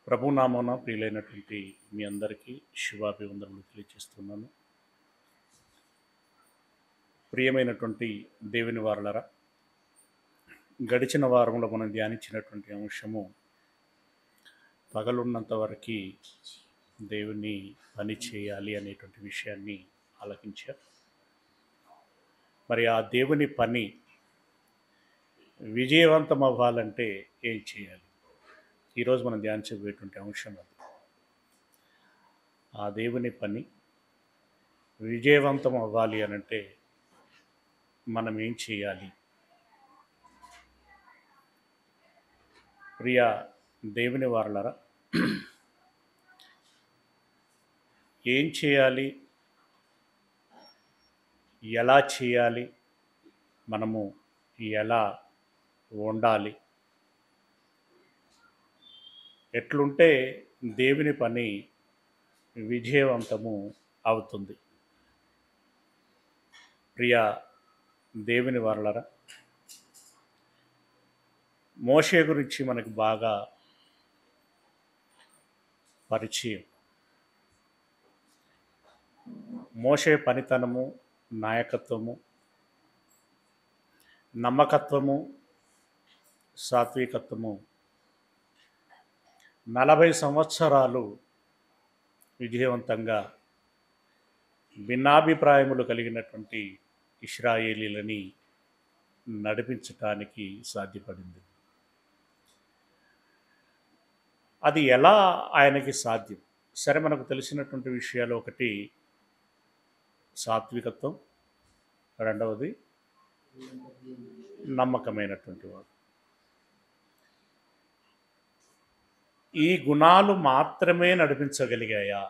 ప్రభునామమున ప్రియులైనటువంటి మీ అందరికీ శుభాభివందనలు తెలియజేస్తున్నాను. ప్రియమైనటువంటి దేవుని వారలరా, గడిచిన వారంలో మనం ధ్యానించినటువంటి అంశము పగలున్నంత వరకు దేవుని పని చేయాలి అనేటువంటి విషయాన్ని ఆలకించారు. మరి ఆ దేవుని పని విజయవంతం అవ్వాలంటే ఏం చేయాలి? ఈరోజు మనం ధ్యానించబోయేటువంటి అంశం అది. ఆ దేవుని పని విజయవంతం అవ్వాలి అనంటే మనం ఏం చేయాలి? ప్రియ దేవుని వారలరా, ఏం చేయాలి, ఎలా చేయాలి, మనము ఎలా ఉండాలి, ఎట్లుంటే దేవుని పని విజయవంతము అవుతుంది? ప్రియ దేవుని వారలరా, మోషే గురించి మనకు బాగా పరిచయం. మోషే పనితనము, నాయకత్వము, నమ్మకత్వము, సాత్వికత్వము 40 సంవత్సరాలు విజయవంతంగా భిన్నాభిప్రాయములు కలిగినటువంటి ఇశ్రాయేలీలని నడిపించటానికి సాధ్యపడింది. అది ఎలా ఆయనకి సాధ్యం? సరే, మనకు తెలిసినటువంటి విషయాలు ఒకటి సాత్వికత్వం, రెండవది నమ్మకమైనటువంటి వాడు. ఈ గుణాలు మాత్రమే నడిపించగలిగాయా?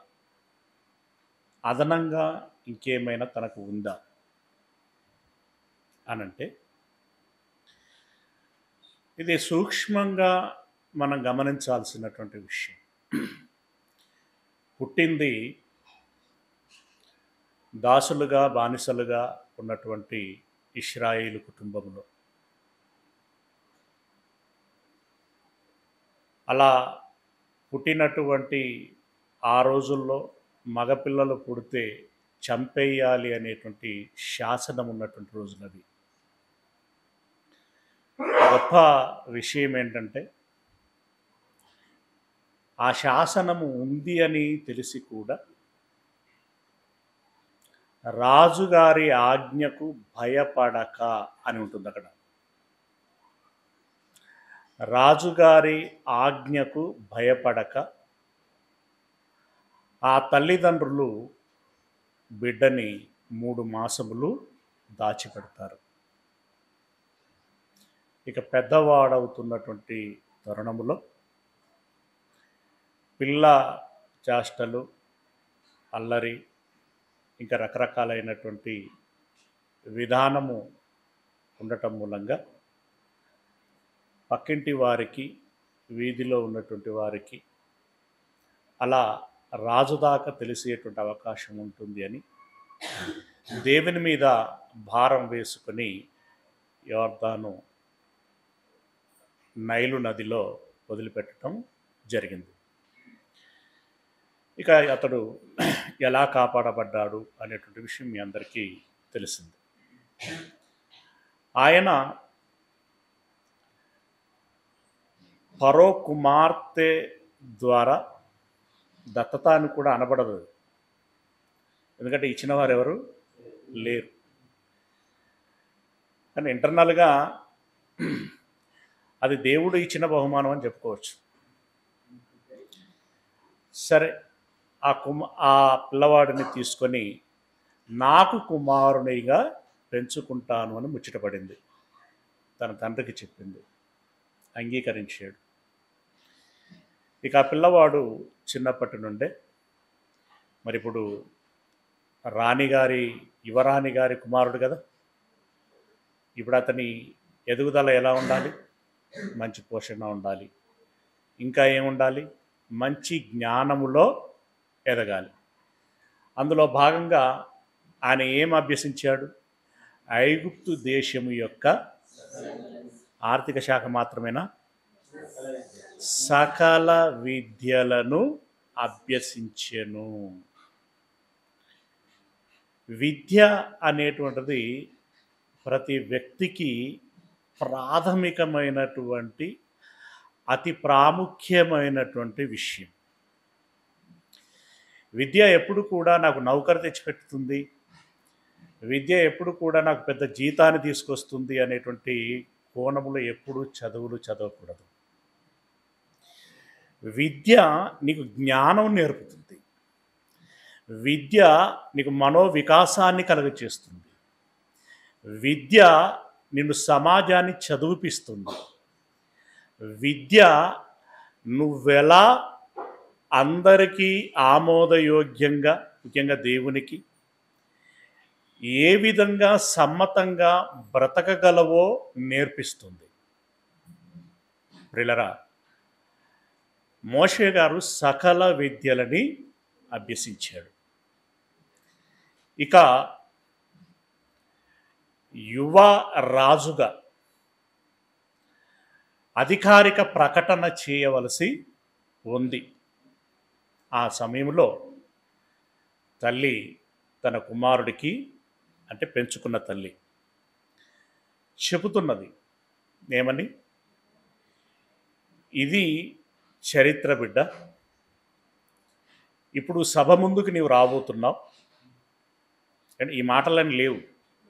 అదనంగా ఇంకేమైనా తనకు ఉందా అనంటే, ఇది సూక్ష్మంగా మనం గమనించాల్సినటువంటి విషయం. పుట్టింది దాసులుగా, బానిసలుగా ఉన్నటువంటి ఇశ్రాయేలు కుటుంబంలో. అలా పుట్టినటువంటి ఆ రోజుల్లో మగపిల్లలు పుడితే చంపేయాలి అనేటువంటి శాసనం ఉన్నటువంటి రోజులవి. గొప్ప విషయం ఏంటంటే, ఆ శాసనము ఉంది అని తెలిసి కూడా రాజుగారి ఆజ్ఞకు భయపడక అని ఉంటుంది అక్కడ. రాజుగారి ఆజ్ఞకు భయపడక ఆ తల్లిదండ్రులు బిడ్డని 3 మాసములు దాచిపెడతారు. ఇక పెద్దవాడవుతున్నటువంటి తరుణములో పిల్ల చేష్టలు, అల్లరి, ఇంకా రకరకాలైనటువంటి విధానము ఉండటం మూలంగా పక్కింటి వారికి, వీధిలో ఉన్నటువంటి వారికి అలా రాజు దాకా తెలిసేటువంటి అవకాశం ఉంటుంది అని దేవుని మీద భారం వేసుకొని యోర్దాను నైలు నదిలో వదిలిపెట్టడం జరిగింది. ఇక అతడు ఎలా కాపాడబడ్డాడు అనేటువంటి విషయం మీ అందరికీ తెలిసింది. ఆయన ఫరో కుమార్తె ద్వారా దత్తత అని కూడా అనబడదు, ఎందుకంటే ఇచ్చిన వారు ఎవరు లేరు. కానీ ఇంటర్నల్గా అది దేవుడు ఇచ్చిన బహుమానం అని చెప్పుకోవచ్చు. సరే, ఆ పిల్లవాడిని తీసుకొని నాకు కుమారునిగా పెంచుకుంటాను అని ముచ్చటపడింది. తన తండ్రికి చెప్పింది, అంగీకరించాడు. ఇక ఆ పిల్లవాడు చిన్నప్పటి నుండే మరి ఇప్పుడు యువరాణి గారి కుమారుడు కదా. ఇప్పుడు అతని ఎదుగుదల ఎలా ఉండాలి? మంచి పోషణ ఉండాలి. ఇంకా ఏముండాలి? మంచి జ్ఞానములో ఎదగాలి. అందులో భాగంగా ఆయన ఏం అభ్యసించాడు? ఐగుప్తు దేశము యొక్క ఆర్థిక శాఖ మాత్రమేనా? సకల విద్యలను అభ్యసించెను. విద్య అనేటువంటిది ప్రతి వ్యక్తికి ప్రాథమికమైనటువంటి అతి ప్రాముఖ్యమైనటువంటి విషయం. విద్య ఎప్పుడు కూడా నాకు నౌకరు తెచ్చిపెట్టుతుంది, విద్య ఎప్పుడు కూడా నాకు పెద్ద జీతాన్ని తీసుకొస్తుంది అనేటువంటి కోణములో ఎప్పుడు చదువులు చదవకూడదు. విద్య నీకు జ్ఞానం నేర్పుతుంది, విద్య నీకు మనోవికాసాన్ని కలుగచేస్తుంది, విద్య నిన్ను సమాజాన్ని చదివిపిస్తుంది, విద్య నువ్వెలా అందరికీ ఆమోదయోగ్యంగా, ముఖ్యంగా దేవునికి ఏ విధంగా సమ్మతంగా బ్రతకగలవో నేర్పిస్తుంది. ప్రియులారా, మోషే గారు సకల విద్యలని అభ్యసించాడు. ఇక యువ రాజుగా అధికారిక ప్రకటన చేయవలసి ఉంది. ఆ సమయంలో తల్లి తన కుమారుడికి, అంటే పెంచుకున్న తల్లి, చెబుతున్నది ఏమని? ఇది చరిత్ర బిడ్డ, ఇప్పుడు సభ ముందుకు నీవు రాబోతున్నావు. అంటే ఈ మాటలని లేవు,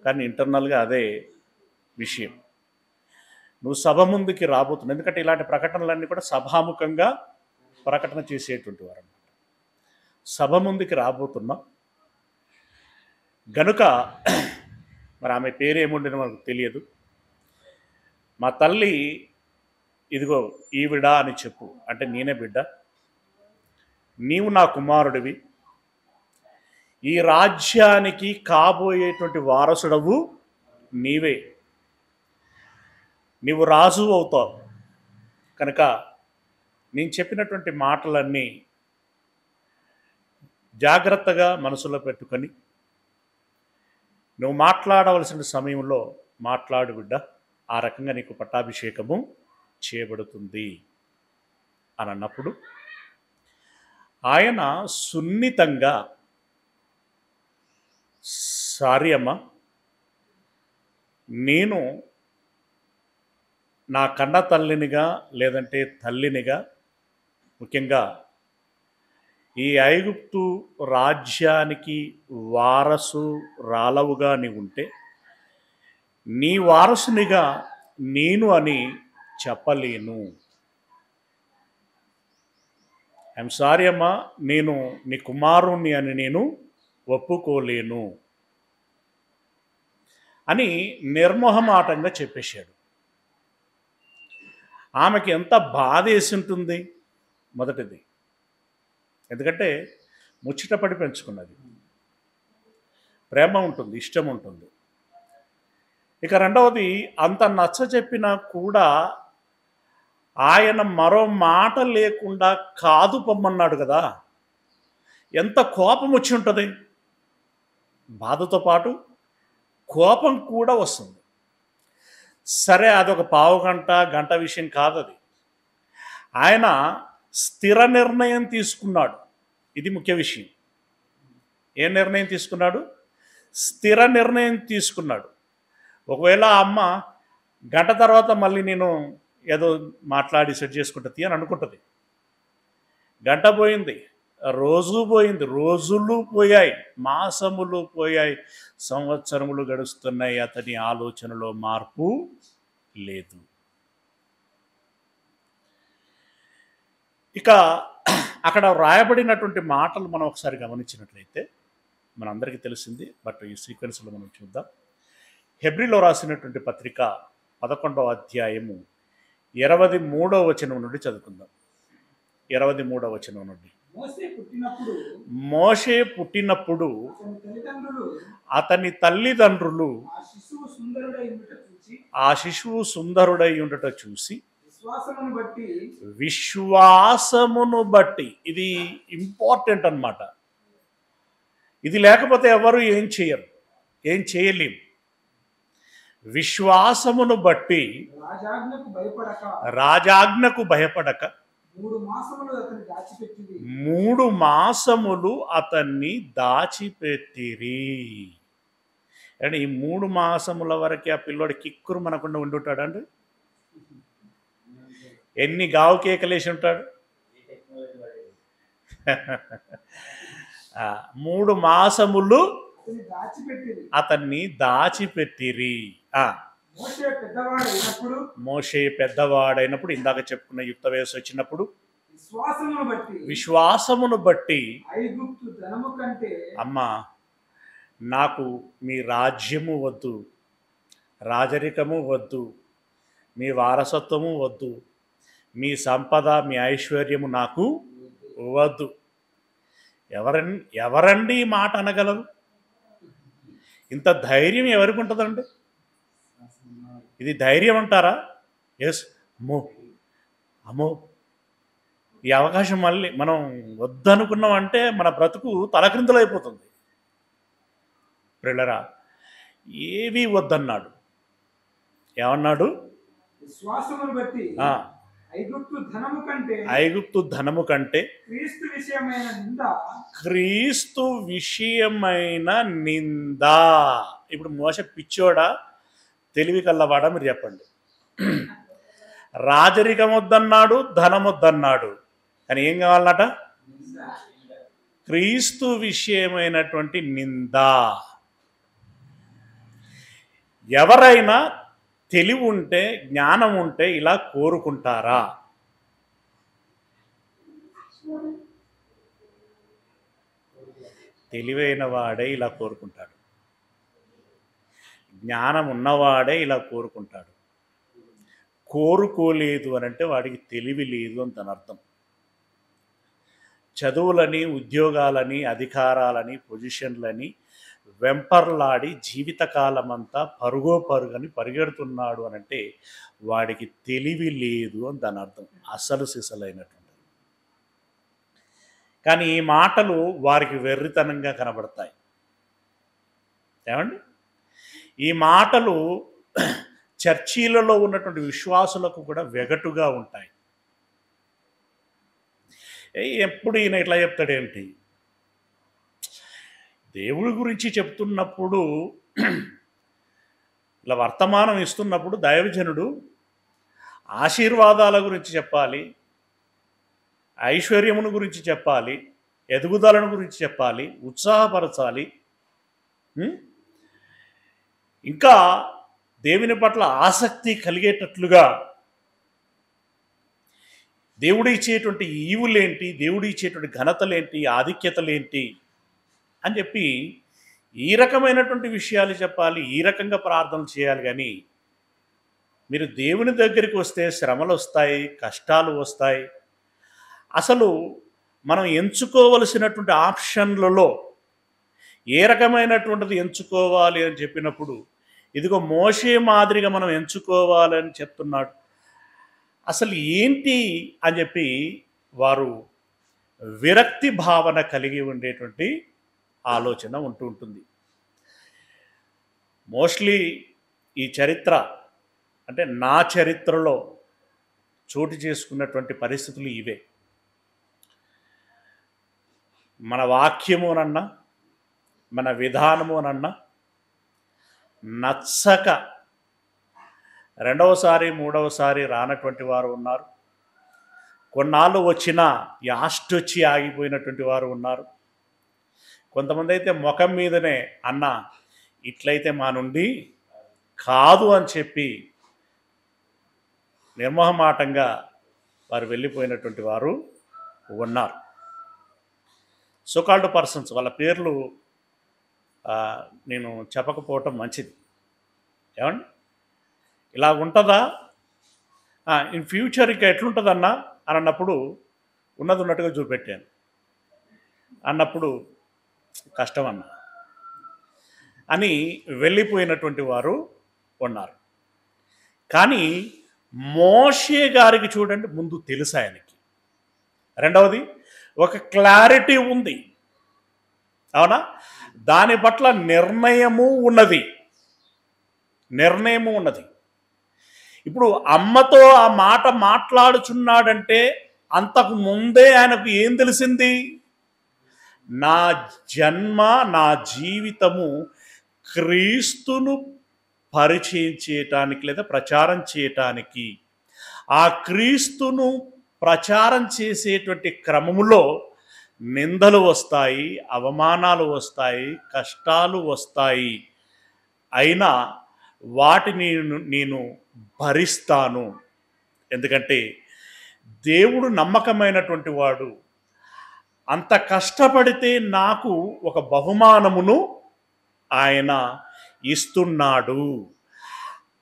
కానీ ఇంటర్నల్గా అదే విషయం. నువ్వు సభ ముందుకి రాబోతున్నావు, ఎందుకంటే ఇలాంటి ప్రకటనలన్నీ కూడా సభాముఖంగా ప్రకటన చేసేటువంటి వారు అన్నమాట. సభ ముందుకి రాబోతున్నాం గనుక, మరి ఆమె పేరేముండిన మనకు తెలియదు, మా తల్లి ఇదిగో ఈవిడ అని చెప్పు, అంటే నేనే బిడ్డ, నీవు నా కుమారుడివి, ఈ రాజ్యానికి కాబోయేటువంటి వారసుడవు నీవే, నీవు రాజు అవుతావు. కనుక నేను చెప్పినటువంటి మాటలన్నీ జాగ్రత్తగా మనసులో పెట్టుకొని నువ్వు మాట్లాడవలసిన సమయంలో మాట్లాడు బిడ్డ, ఆ రకంగా నీకు పట్టాభిషేకము చేయబడుతుంది అని అన్నప్పుడు ఆయన సున్నితంగా, సారీ అమ్మ, నేను నా కన్న తల్లినిగా లేదంటే తల్లినిగా, ముఖ్యంగా ఈ ఐగుప్తు రాజ్యానికి వారసు రాలవుగా నీవు ఉంటే నీ వారసునిగా నేను అని చెప్పలేను. ఐఎమ్ సారీ అమ్మా, నేను నీ కుమారుణ్ణి అని నేను ఒప్పుకోలేను అని నిర్మోహమాటంగా చెప్పేశాడు. ఆమెకి ఎంత బాధ వేసి ఉంటుంది. మొదటిది, ఎందుకంటే ముచ్చటపడి పెంచుకున్నది, ప్రేమ ఉంటుంది, ఇష్టం ఉంటుంది. ఇక రెండవది, అంత నచ్చ చెప్పినా కూడా ఆయన మరో మాట లేకుండా కాదు పొమ్మన్నాడు కదా. ఎంత కోపం వచ్చి ఉంటుంది, బాధతో పాటు కోపం కూడా వస్తుంది. సరే, అదొక పావు గంట విషయం కాదు అది. ఆయన స్థిర నిర్ణయం తీసుకున్నాడు. ఇది ముఖ్య విషయం. ఏ నిర్ణయం తీసుకున్నాడు? స్థిర నిర్ణయం తీసుకున్నాడు. ఒకవేళ ఆ అమ్మ గంట తర్వాత మళ్ళీ నేను ఏదో మాట్లాడి సెట్ చేసుకుంటుంది అని అనుకుంటుంది. గంట పోయింది, రోజు పోయింది, రోజులు పోయాయి, మాసములు పోయాయి, సంవత్సరములు గడుస్తున్నాయి, అతని ఆలోచనలో మార్పు లేదు. ఇక అక్కడ వ్రాయబడినటువంటి మాటలు మనం ఒకసారి గమనించినట్లయితే మనందరికీ తెలిసింది, బట్ ఈ సీక్వెన్స్లో మనం చూద్దాం. హెబ్రీలో రాసినటువంటి పత్రిక 11వ అధ్యాయము 23వ వచనం నుండి చదువుకుందాం. 23వ వచనం నుండి. మోషే పుట్టినప్పుడు అతని తల్లిదండ్రులు ఆ శిశువు సుందరుడై ఉండట చూసి, విశ్వాసమును బట్టి, ఇది ఇంపార్టెంట్ అన్నమాట. ఇది లేకపోతే ఎవరు ఏం చేయరు, ఏం చేయలేము. విశ్వాసమును బట్టి, రాజాజ్ఞకు భయపడక మాసములు అతన్ని దాచిపెట్టిరి. అంటే ఈ 3 మాసముల వరకే ఆ పిల్లోడు కిక్కురు మనకుండా ఉండి ఉంటాడండి. ఎన్ని గావు కేకలేసి ఉంటాడు. 3 మాసములు అతన్ని దాచిపెట్టిరి. మోషే పెద్దవాడైనప్పుడు ఇందాక చెప్పుకున్న యుక్త వయసు వచ్చినప్పుడు విశ్వాసమును బట్టి అమ్మా నాకు మీ రాజ్యము వద్దు, రాజరికము వద్దు, మీ వారసత్వము వద్దు, మీ సంపద మీ ఐశ్వర్యము నాకు వద్దు. ఎవరండి ఈ మాట అనగలరు? ఇంత ధైర్యం ఎవరికి ఉంటుందండి? ఇది ధైర్యం అంటారా? ఎస్. అమ్మో ఈ అవకాశం మళ్ళీ మనం వద్దనుకున్నామంటే మన బ్రతుకు తలక్రిందులైపోతుంది. ప్రియులరా, ఏవి వద్దన్నాడు. ఏమన్నాడు? ఐగుప్తు ధనము కంటే క్రీస్తు విషయమైన నింద. ఇప్పుడు మోస పిచ్చోడా తెలివి కల్లవాడా మీరు చెప్పండి. రాజరికం వద్దన్నాడు, ధనం వద్దన్నాడు, కానీ ఏం కావాలన్నట? క్రీస్తు విషయమైనటువంటి నింద. ఎవరైనా తెలివి ఉంటే జ్ఞానం ఉంటే ఇలా కోరుకుంటారా? తెలివైన వాడే ఇలా కోరుకుంటాడు, జ్ఞానం ఉన్నవాడే ఇలా కోరుకుంటాడు. కోరుకోలేదు అని అంటే వాడికి తెలివి లేదు అని తన అర్థం. చదువులని, ఉద్యోగాలని, అధికారాలని, పొజిషన్లని వెంపర్లాడి జీవితకాలం అంతా పరుగని పరిగెడుతున్నాడు అని అంటే వాడికి తెలివి లేదు అని దాని అర్థం. అసలు సిసలైనటువంటి. కానీ ఈ మాటలు వారికి వెర్రితనంగా కనబడతాయి. ఏమండి? ఈ మాటలు చర్చీలలో ఉన్నటువంటి విశ్వాసులకు కూడా వెగటుగా ఉంటాయి. ఎప్పుడు ఈయన ఇట్లా చెప్తాడేంటి? దేవుడి గురించి చెప్తున్నప్పుడు, ఇలా వర్తమానం ఇస్తున్నప్పుడు దైవజనుడు ఆశీర్వాదాల గురించి చెప్పాలి, ఐశ్వర్యమును గురించి చెప్పాలి, ఎదుగుదలను గురించి చెప్పాలి, ఉత్సాహపరచాలి, ఇంకా దేవుని పట్ల ఆసక్తి కలిగేటట్లుగా దేవుడు ఇచ్చేటువంటి ఈవులేంటి, దేవుడు ఇచ్చేటువంటి ఘనతలేంటి, ఆధిక్యతలేంటి అని చెప్పి ఈ రకమైనటువంటి విషయాలు చెప్పాలి, ఈ రకంగా ప్రార్థన చేయాలి. కానీ మీరు దేవుని దగ్గరికి వస్తే శ్రమలు వస్తాయి, కష్టాలు వస్తాయి. అసలు మనం ఎంచుకోవలసినటువంటి ఆప్షన్లలో ఏ రకమైనటువంటిది ఎంచుకోవాలి అని చెప్పినప్పుడు ఇదిగో మోషే మాదిరిగా మనం ఎంచుకోవాలని చెప్తున్నాడు. అసలు ఏంటి అని చెప్పి వారు విరక్తి భావన కలిగి ఉండేటువంటి ఆలోచన ఉంటుంది. మోస్ట్లీ ఈ చరిత్ర అంటే నా చరిత్రలో చోటు చేసుకున్నటువంటి పరిస్థితులు ఇవే. మన వాక్యము అనన్నా, మన విధానము అనన్నా నచ్చక రెండవసారి మూడవసారి రానటువంటి వారు ఉన్నారు. కొన్నాళ్ళు వచ్చినా యాస్టొచ్చి ఆగిపోయినటువంటి వారు ఉన్నారు. కొంతమంది అయితే ముఖం మీదనే అన్న ఇట్లయితే మా నుండి కాదు అని చెప్పి నిర్మోహమాటంగా వారు వెళ్ళిపోయినటువంటి వారు ఉన్నారు. సోకాల్డ్ పర్సన్స్, వాళ్ళ పేర్లు నేను చెప్పకపోవటం మంచిది. ఏమండి? ఇలా ఉంటుందా ఇన్ ఫ్యూచర్ ఇక ఎట్లుంటుందన్నా అని అన్నప్పుడు ఉన్నట్టుగా చూపెట్టాను అన్నప్పుడు కష్టం అన్న అని వెళ్ళిపోయినటువంటి వారు ఉన్నారు. కానీ మోషే గారికి చూడండి, ముందు తెలుసు ఆయనకి. రెండవది ఒక క్లారిటీ ఉంది, అవునా? దాని పట్ల నిర్ణయము ఉన్నది. ఇప్పుడు అమ్మతో ఆ మాట మాట్లాడుచున్నాడంటే అంతకు ముందే ఆయనకు ఏం తెలిసింది? నా జన్మ, నా జీవితము క్రీస్తును పరిచయం చేయటానికి లేదా ప్రచారం చేయటానికి. ఆ క్రీస్తును ప్రచారం చేసేటువంటి క్రమములో నిందలు వస్తాయి, అవమానాలు వస్తాయి, కష్టాలు వస్తాయి. అయినా వాటిని నేను భరిస్తాను. ఎందుకంటే దేవుడు నమ్మకమైనటువంటి వాడు. అంత కష్టపడితే నాకు ఒక బహుమానమును ఆయన ఇస్తున్నాడు.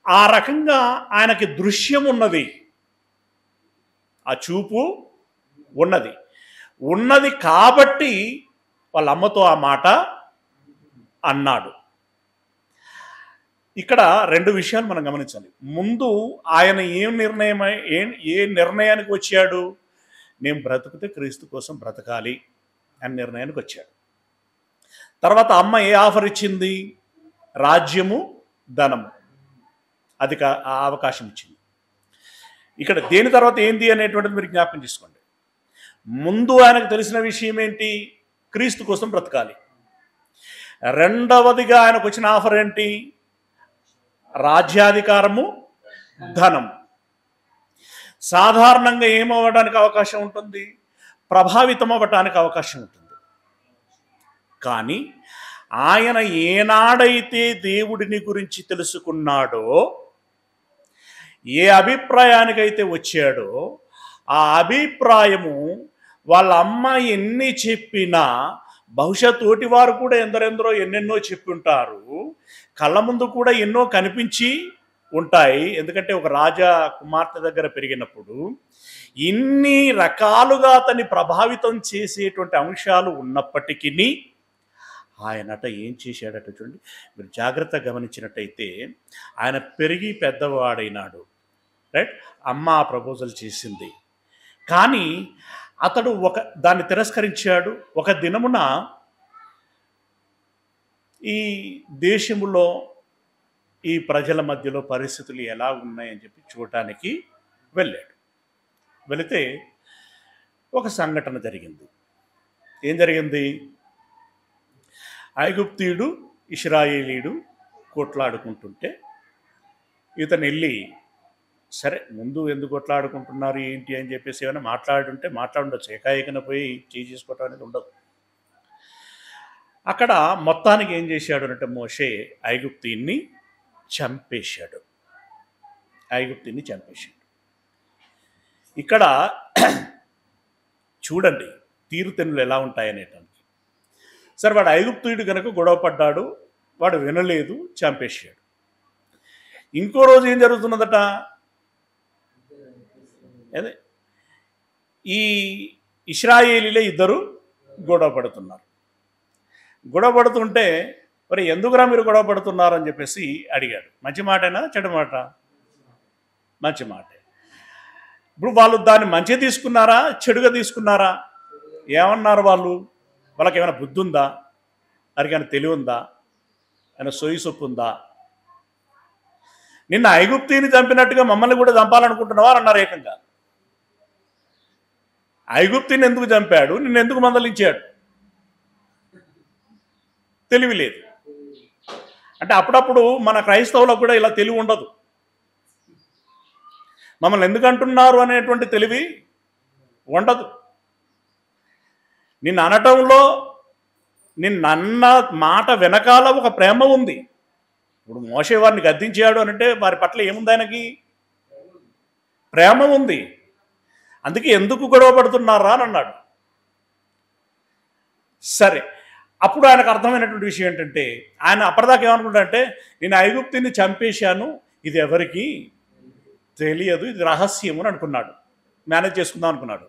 ఆ రకంగా ఆయనకి దృశ్యం ఉన్నది, ఆ చూపు ఉన్నది కాబట్టి వాళ్ళ అమ్మతో ఆ మాట అన్నాడు. ఇక్కడ రెండు విషయాలు మనం గమనించాలి. ముందు ఆయన ఏ నిర్ణయానికి వచ్చాడు? నేను బ్రతుకుతే క్రీస్తు కోసం బ్రతకాలి అని నిర్ణయానికి వచ్చాడు. తర్వాత అమ్మ ఏ ఆఫర్ ఇచ్చింది? రాజ్యము, ధనము, అది ఆ అవకాశం ఇచ్చింది. ఇక్కడ దేని తర్వాత ఏంది అనేటువంటిది మీరు జ్ఞాపకం చేసుకోండి. ముందు ఆయనకు తెలిసిన విషయం ఏంటి? క్రీస్తు కోసం బ్రతకాలి. రెండవదిగా ఆయనకు వచ్చిన ఆఫర్ ఏంటి? రాజ్యాధికారము, ధనం. సాధారణంగా ఏమవ్వడానికి అవకాశం ఉంటుంది? ప్రభావితం అవ్వటానికి అవకాశం ఉంటుంది. కానీ ఆయన ఏనాడైతే దేవుడిని గురించి తెలుసుకున్నాడో, ఏ అభిప్రాయానికైతే వచ్చాడో, ఆ అభిప్రాయము వాళ్ళ అమ్మ ఎన్ని చెప్పినా, బహుశా తోటి వారు కూడా ఎందరెందరో ఎన్నెన్నో చెప్పి ఉంటారు, కళ్ళ ముందు కూడా ఎన్నో కనిపించి ఉంటాయి. ఎందుకంటే ఒక రాజా కుమార్తె దగ్గర పెరిగినప్పుడు ఇన్ని రకాలుగా అతన్ని ప్రభావితం చేసేటువంటి అంశాలు ఉన్నప్పటికీ ఆయనట ఏం చేశాడట చూడండి. మీరు జాగ్రత్తగా గమనించినట్టయితే ఆయన పెరిగి పెద్దవాడైనాడు, రైట్? అమ్మ ఆ ప్రపోజల్ చేసింది, కానీ అతడు దాన్ని తిరస్కరించాడు. ఒక దినమున ఈ దేశములో ఈ ప్రజల మధ్యలో పరిస్థితులు ఎలా ఉన్నాయని చెప్పి చూడటానికి వెళ్ళాడు. వెళితే ఒక సంఘటన జరిగింది. ఏం జరిగింది? ఐగుప్తీయుడు, ఇశ్రాయేలీయుడు కొట్లాడుకుంటుంటే ఇతను వెళ్ళి, సరే ముందు ఎందుకు కొట్లాడుకుంటున్నారు ఏంటి అని చెప్పేసి ఏమైనా మాట్లాడుండొచ్చు. ఏకాఏకన పోయి చేసుకోవటం అనేది ఉండదు. అక్కడ మొత్తానికి ఏం చేశాడు అంటే మోషే ఐగుప్తీయుని చంపేశాడు. ఇక్కడ చూడండి తీరుతెన్నులు ఎలా ఉంటాయనేటానికి. సరే, వాడు ఐగుప్తీయుడు కనుక గొడవ పడ్డాడు, వాడు వినలేదు, చంపేశాడు. ఇంకో రోజు ఏం జరుగుతున్నదట? అదే ఈ ఇశ్రాయేలీలే ఇద్దరు గొడవ పడుతున్నారు. గొడవ పడుతుంటే మరి ఎందుకురా మీరు గొడవ పడుతున్నారు అని చెప్పేసి అడిగాడు. మంచి మాటేనా చెడు మాట? మంచి మాటే. ఇప్పుడు వాళ్ళు దాన్ని మంచిగా తీసుకున్నారా, చెడుగా తీసుకున్నారా? ఏమన్నారు వాళ్ళు? వాళ్ళకి ఏమైనా బుద్ధి ఉందా? వారికి తెలివి ఉందా? ఏమైనా సొయ్యి సొప్పు ఉందా? నిన్న ఐగుప్తీని చంపినట్టుగా మమ్మల్ని కూడా చంపాలనుకుంటున్నావా అన్నారు ఏకంగా. ఐగుప్తీని ఎందుకు చంపాడు? నిన్ను ఎందుకు మందలించాడు? తెలివి లేదు. అంటే అప్పుడప్పుడు మన క్రైస్తవులకు కూడా ఇలా తెలివి ఉండదు. మమ్మల్ని ఎందుకు అంటున్నారు అనేటువంటి తెలివి ఉండదు. నిన్ను అనటంలో, నిన్న మాట వెనకాల ఒక ప్రేమ ఉంది. ఇప్పుడు మోషే వారిని గద్దించాడు అంటే వారి పట్ల ఏముంది? ఆయనకి ప్రేమ ఉంది. అందుకే ఎందుకు గొడవ పడుతున్నారా అని అన్నాడు. సరే, అప్పుడు ఆయనకు అర్థమైనటువంటి విషయం ఏంటంటే, ఆయన అప్పటిదాకా ఏమనుకుంటాడంటే, నేను ఐగుప్తిని చంపేశాను, ఇది ఎవరికి తెలియదు, ఇది రహస్యం అని అనుకున్నాడు, మేనేజ్ చేసుకుందాం అనుకున్నాడు.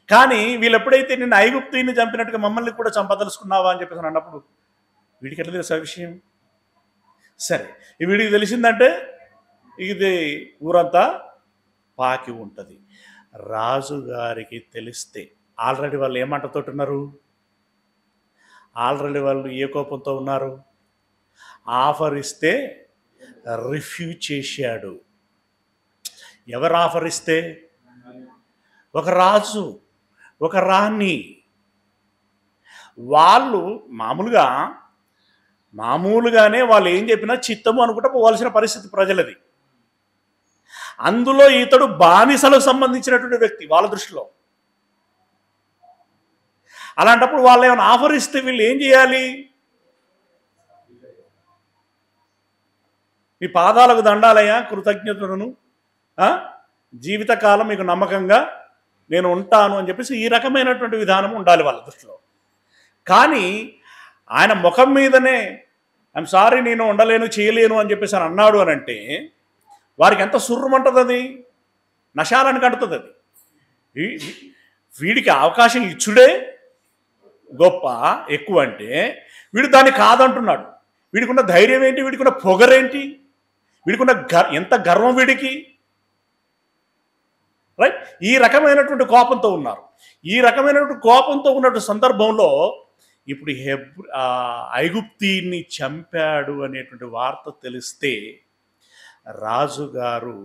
కానీ వీళ్ళు ఎప్పుడైతే నిన్ను ఐగుప్తిని చంపినట్టుగా మమ్మల్ని కూడా చంపదలుచుకున్నావా అని చెప్పేసి అన్నప్పుడు వీడికి ఎట్లా తెలుసు ఆ విషయం? సరే, వీడికి తెలిసిందంటే ఇది ఊరంతా పాకి ఉంటుంది. రాజుగారికి తెలిస్తే ఆల్రెడీ వాళ్ళు ఏమంటతోటున్నారు? ఆల్రెడీ వాళ్ళు ఏ కోపంతో ఉన్నారు? ఆఫర్ ఇస్తే రిఫ్యూజ్ చేశాడు. ఎవరు ఆఫర్ ఇస్తే? ఒక రాజు, ఒక రాణి. వాళ్ళు మామూలుగానే వాళ్ళు ఏం చెప్పినా చిత్తము అనుకుంటా పోవాల్సిన పరిస్థితి ప్రజలది. అందులో ఇతడు బానిసలకు సంబంధించినటువంటి వ్యక్తి వాళ్ళ దృష్టిలో. అలాంటప్పుడు వాళ్ళు ఏమైనా ఆఫర్ ఇస్తే వీళ్ళు ఏం చేయాలి? మీ పాదాలకు దండాలయ్యా, కృతజ్ఞతలను, జీవితకాలం మీకు నమ్మకంగా నేను ఉంటాను అని చెప్పేసి ఈ రకమైనటువంటి విధానం ఉండాలి వాళ్ళ దృష్టిలో. కానీ ఆయన ముఖం మీదనే ఐఎమ్ సారీ నేను ఉండలేను చేయలేను అని చెప్పేసి అని అన్నాడు అని అంటే వారికి ఎంత సుర్రమంటుంది, అది నశాలని కడుతుంది. అది వీడికి అవకాశం ఇచ్చుడే గొప్ప ఎక్కువ అంటే వీడు దాన్ని కాదంటున్నాడు. వీడికున్న ధైర్యం ఏంటి? వీడికున్న పొగరేంటి? వీడికున్న ఎంత గర్వం వీడికి, రైట్? ఈ రకమైనటువంటి కోపంతో ఉన్నారు. ఈ రకమైనటువంటి కోపంతో ఉన్నటువంటి సందర్భంలో ఇప్పుడు ఐగుప్తీని చంపాడు అనేటువంటి వార్త తెలిస్తే రాజుగారు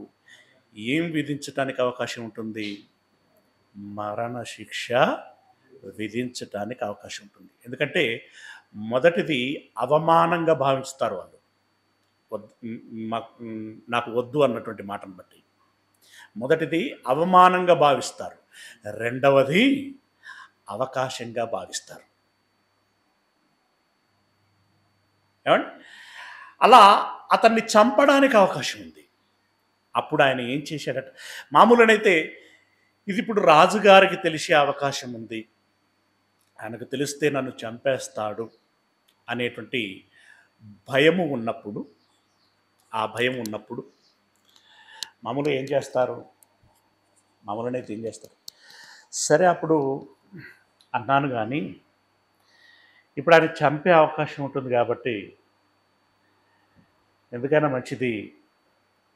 ఏం విధించటానికి అవకాశం ఉంటుంది? మరణ శిక్ష విధించటానికి అవకాశం ఉంటుంది. ఎందుకంటే మొదటిది అవమానంగా భావిస్తారు వాళ్ళు, నాకు వద్దు అన్నటువంటి మాటను బట్టి. మొదటిది అవమానంగా భావిస్తారు, రెండవది అవకాశంగా భావిస్తారు. ఏమండి? అలా అతన్ని చంపడానికి అవకాశం ఉంది. అప్పుడు ఆయన ఏం చేశాడట? మామూలునైతే ఇది ఇప్పుడు రాజుగారికి తెలిసే అవకాశం ఉంది, ఆయనకు తెలిస్తే నన్ను చంపేస్తాడు అనేటువంటి భయము ఉన్నప్పుడు, ఆ భయం ఉన్నప్పుడు మామూలుగా ఏం చేస్తారు? మామూలునైతే ఏం చేస్తారు? సరే అప్పుడు అన్నాను, కానీ ఇప్పుడు ఆయన చంపే అవకాశం ఉంటుంది కాబట్టి ఎందుకైనా మంచిది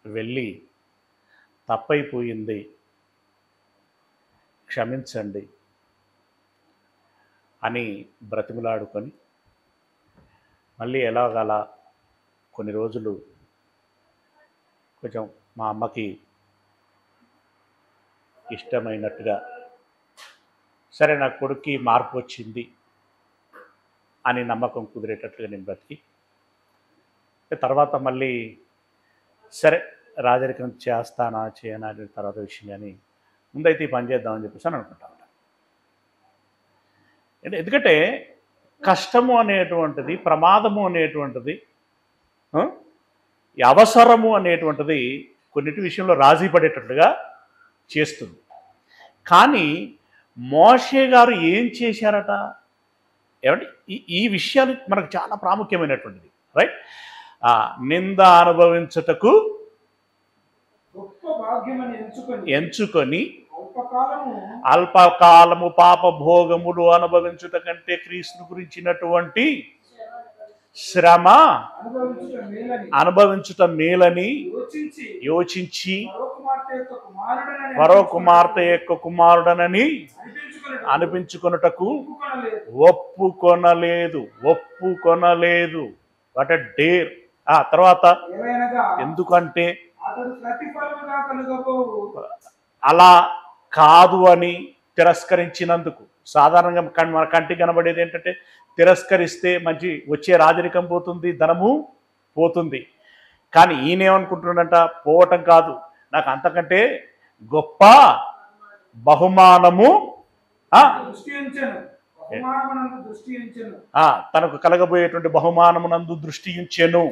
వెళ్ళి తప్పైపోయింది క్షమించండి అని బ్రతిమలాడుకొని మళ్ళీ ఎలాగలా కొన్ని రోజులు కొంచెం మా అమ్మకి ఇష్టమైనట్టుగా, సరే నా కొడుక్కి మార్పు వచ్చింది అని నమ్మకం కుదిరేటట్లుగా నేను బ్రతికి తర్వాత మళ్ళీ సరే రాజరికం చేస్తానా చేయనా అనే తర్వాత విషయం, కానీ ముందైతే ఈ పని చేద్దామని చెప్పేసి అని అనుకుంటా ఉంటాను. ఎందుకంటే కష్టము అనేటువంటిది, ప్రమాదము అనేటువంటిది, అవసరము అనేటువంటిది కొన్నిటి విషయంలో రాజీ పడేటట్లుగా చేస్తుంది. కానీ మోషే గారు ఏం చేశారట? ఏమంటే ఈ విషయాలు మనకు చాలా ప్రాముఖ్యమైనటువంటిది, రైట్? నింద అనుభవించుటకు ఎంచుకొని అల్పకాలము పాప భోగములు అనుభవించుట కంటే క్రీస్తు గురించినటువంటి శ్రమ అనుభవించుట మేలని యోచించి ఫరో కుమార్తె యొక్క కుమారుడనని అనిపించుకొనుటకు ఒప్పుకొనలేదు. What a dare! ఆ తర్వాత ఎందుకంటే అలా కాదు అని తిరస్కరించినందుకు. సాధారణంగా మన కంటికి కనబడేది ఏంటంటే తిరస్కరిస్తే మంచి వచ్చే రాజరికం పోతుంది, ధనము పోతుంది. కానీ ఈయనేమనుకుంటున్నాడంట? పోవటం కాదు, నాకు అంతకంటే గొప్ప బహుమానము తనకు కలగబోయేటువంటి బహుమానమునందు దృష్టి ఉంచెను.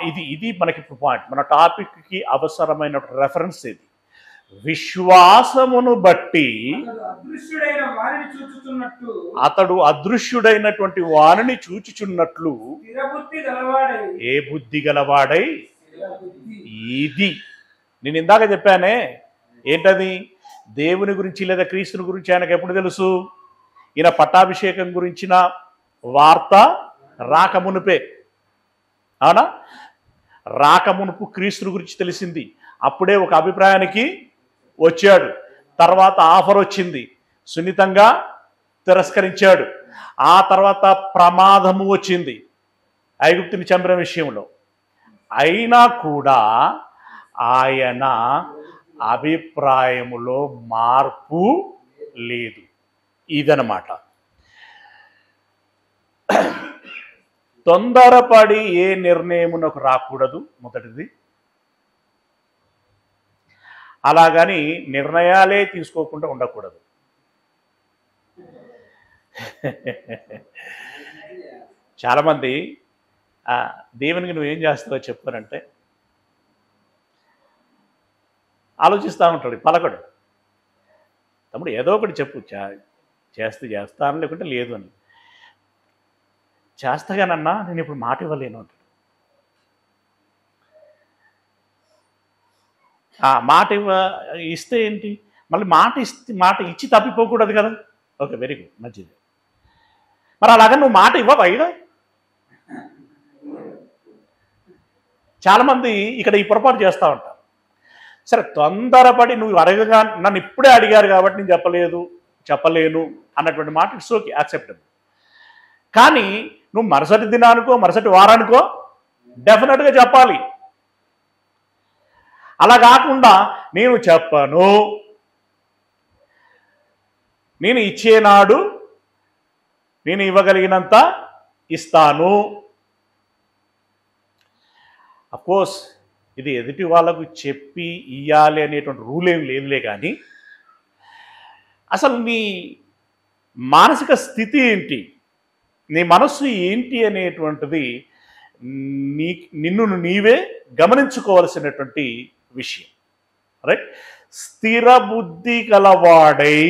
ఇది మనకి పాయింట్, మన టాపిక్ కి అవసరమైన రెఫరెన్స్ ఇది. విశ్వాసమును బట్టి అతడు అదృశ్యుడైనటువంటి వారిని చూచుచున్నట్లు ఏ బుద్ధి గలవాడై. ఇది నేను ఇందాక చెప్పానే, ఏంటది? దేవుని గురించి లేదా క్రీస్తుని గురించి ఆయనకు ఎప్పుడు తెలుసు? ఈయన పట్టాభిషేకం గురించిన వార్త రాకమునుపే, అవునా? రాకమునుపు క్రీస్తుని గురించి తెలిసింది. అప్పుడే ఒక అభిప్రాయానికి వచ్చాడు. తర్వాత ఆఫర్ వచ్చింది, సున్నితంగా తిరస్కరించాడు. ఆ తర్వాత ప్రమాదము వచ్చింది ఐగుప్తుని చంపిన విషయంలో. అయినా కూడా ఆయన అభిప్రాయములో మార్పు లేదు. ఇదనమాట. తొందరపడి ఏ నిర్ణయమునకు రాకూడదు మొదటిది. అలాగని నిర్ణయాలే తీసుకోకుండా ఉండకూడదు. చాలామంది దేవునికి నువ్వేం చేస్తావో చెప్పారంటే ఆలోచిస్తూ ఉంటాడు, పలకడు. తమ్ముడు ఏదో ఒకటి చెప్పు, చేస్తాను లేకుంటే లేదు అని. చేస్తాగానన్నా నేను ఇప్పుడు మాట ఇవ్వలేను అంటాడు. మాట ఇస్తే ఏంటి, మళ్ళీ మాట ఇచ్చి తప్పిపోకూడదు కదా. ఓకే, వెరీ గుడ్, మంచిది. మరి అలాగా నువ్వు మాట ఇవ్వవా? ఇక చాలామంది ఇక్కడ ఈ పొరపాటు చేస్తూ ఉంటారు. సరే, తొందరపడి నువ్వు అడగగా నన్ను ఇప్పుడే అడిగారు కాబట్టి నేను చెప్పలేను అన్నటువంటి మాట ఇట్స్ ఓకే, యాక్సెప్టబుల్. కానీ నువ్వు మరుసటి దినానికో మరుసటి వారానికో డెఫినెట్గా చెప్పాలి. అలా కాకుండా నేను చెప్పను, నేను ఇచ్చేనాడు నేను ఇవ్వగలిగినంత ఇస్తాను. అఫ్కోర్స్ ఇది ఎదుటి వాళ్ళకు చెప్పి ఇవ్వాలి అనేటువంటి రూల్ ఏమి లేదులే, కానీ అసలు నీ మానసిక స్థితి ఏంటి, నీ మనస్సు ఏంటి అనేటువంటిది నిన్ను నీవే గమనించుకోవాల్సినటువంటి విషయం. రైట్? స్థిర బుద్ధి గలవాడై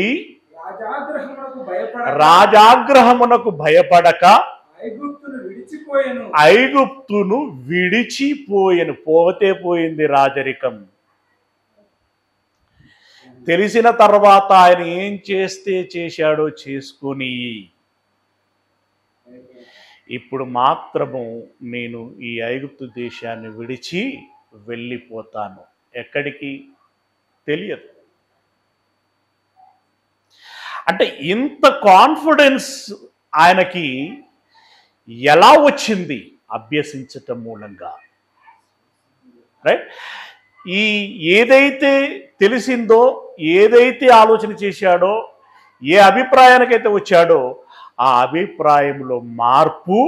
రాజాగ్రహమునకు భయపడక ఐగుప్తును విడిచిపోయెను. పోతే పోయింది రాజరికం. తెలిసిన తర్వాత ఆయన ఏం చేశాడో చేసుకొని ఇప్పుడు మాత్రము నేను ఈ ఐగుప్తు దేశాన్ని విడిచి వెళ్ళిపోతాను. ఎక్కడికి తెలియదు. అంటే ఇంత కాన్ఫిడెన్స్ ఆయనకి ఎలా వచ్చింది? అభ్యసించటం మూలంగా. రైట్? ఏదైతే తెలిసిందో, ఏదైతే ఆలోచన చేశాడో, ఏ అభిప్రాయానికైతే వచ్చాడో ఆ అభిప్రాయంలో మార్పు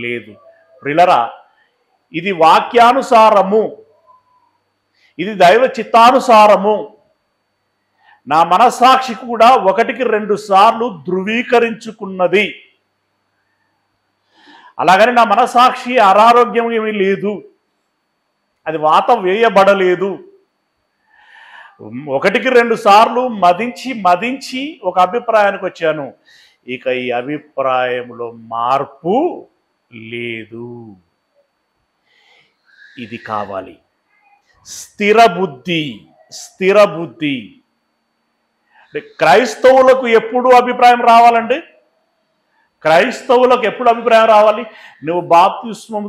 లేదు. ప్రియులారా, ఇది వాక్యానుసారము, ఇది దైవ చిత్తానుసారము. నా మనస్సాక్షి కూడా 1-2 సార్లు ధృవీకరించుకున్నది. అలాగని నా మనస్సాక్షి అనారోగ్యం ఏమీ లేదు, అది వాత వేయబడలేదు. 1-2 సార్లు మదించి ఒక అభిప్రాయానికి వచ్చాను. ఇక ఈ అభిప్రాయంలో మార్పు లేదు. ఇది కావాలి. స్థిర బుద్ధి. క్రైస్తవులకు ఎప్పుడు అభిప్రాయం రావాలండి? క్రైస్తవులకు ఎప్పుడు అభిప్రాయం రావాలి? నువ్వు బాప్తిస్మం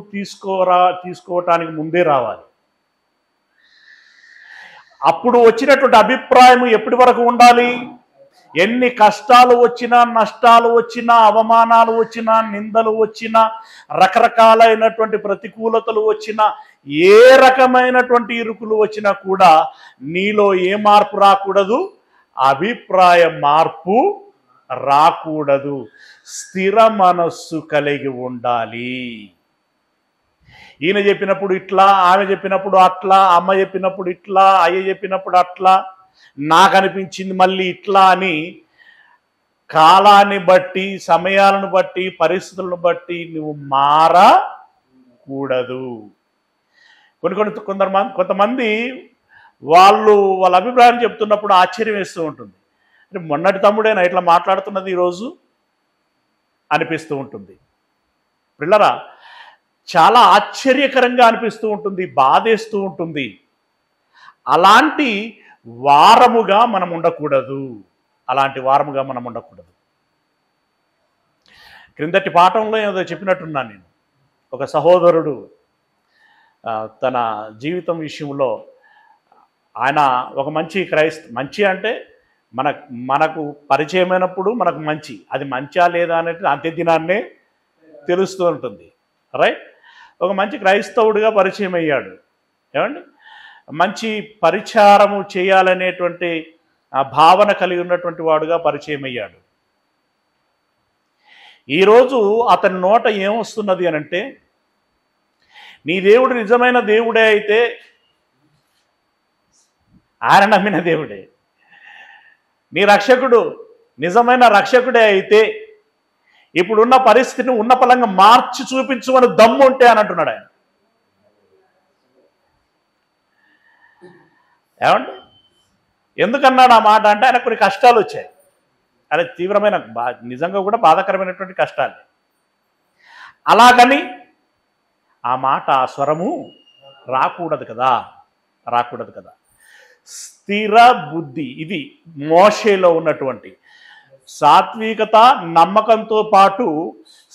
తీసుకోవటానికి ముందే రావాలి. అప్పుడు వచ్చినటువంటి అభిప్రాయం ఎప్పటి వరకు ఉండాలి? ఎన్ని కష్టాలు వచ్చినా, నష్టాలు వచ్చినా, అవమానాలు వచ్చినా, నిందలు వచ్చినా, రకరకాలైనటువంటి ప్రతికూలతలు వచ్చినా, ఏ రకమైనటువంటి ఇరుకులు వచ్చినా కూడా నీలో ఏ మార్పు రాకూడదు? అభిప్రాయ మార్పు రాకూడదు. స్థిర మనస్సు కలిగి ఉండాలి. ఈయన చెప్పినప్పుడు ఇట్లా, ఆమె చెప్పినప్పుడు అట్లా, అమ్మ చెప్పినప్పుడు ఇట్లా, అయ్య చెప్పినప్పుడు అట్లా, నాకు అనిపించింది మళ్ళీ ఇట్లా అని కాలాన్ని బట్టి, సమయాలను బట్టి, పరిస్థితులను బట్టి నువ్వు మారకూడదు. కొంతమంది వాళ్ళ అభిప్రాయం చెప్తున్నప్పుడు ఆశ్చర్యం వేస్తూ ఉంటుంది. అంటే మొన్నటి తమ్ముడేనా ఇట్లా మాట్లాడుతున్నది ఈరోజు అనిపిస్తూ ఉంటుంది. పిల్లరా, చాలా ఆశ్చర్యకరంగా అనిపిస్తూ ఉంటుంది, బాధేస్తూ ఉంటుంది. అలాంటి వారముగా మనం ఉండకూడదు. క్రిందటి పాఠంలో ఏదో చెప్పినట్టున్నాను నేను. ఒక సహోదరుడు తన జీవితం విషయంలో ఆయన ఒక మంచి అంటే మనకు పరిచయమైనప్పుడు మనకు మంచి, అది మంచా లేదా అనేది అంత్య దినాన్నే తెలుస్తూ ఉంటుంది. రైట్? ఒక మంచి క్రైస్తవుడిగా పరిచయం అయ్యాడు. ఏమండి? మంచి పరిచారము చేయాలనేటువంటి ఆ భావన కలిగి ఉన్నటువంటి వాడుగా పరిచయం అయ్యాడు. ఈరోజు అతని నోట ఏమొస్తున్నది అని అంటే, నీ దేవుడు నిజమైన దేవుడే అయితే ఆయన నమ్మిన దేవుడే, నీ రక్షకుడు నిజమైన రక్షకుడే అయితే ఇప్పుడున్న పరిస్థితిని ఉన్న పలంగా మార్చి చూపించమని దమ్ము ఉంటే అని అంటున్నాడు ఆయన. ఏమండి, ఎందుకన్నాడు ఆ మాట అంటే, ఆయన కొన్ని కష్టాలు వచ్చాయి. అదే తీవ్రమైన నిజంగా కూడా బాధాకరమైనటువంటి కష్టాలు. అలాగని ఆ మాట ఆ స్వరము రాకూడదు కదా. స్థిర బుద్ధి, ఇది మోషేలో ఉన్నటువంటి సాత్వికత, నమ్మకంతో పాటు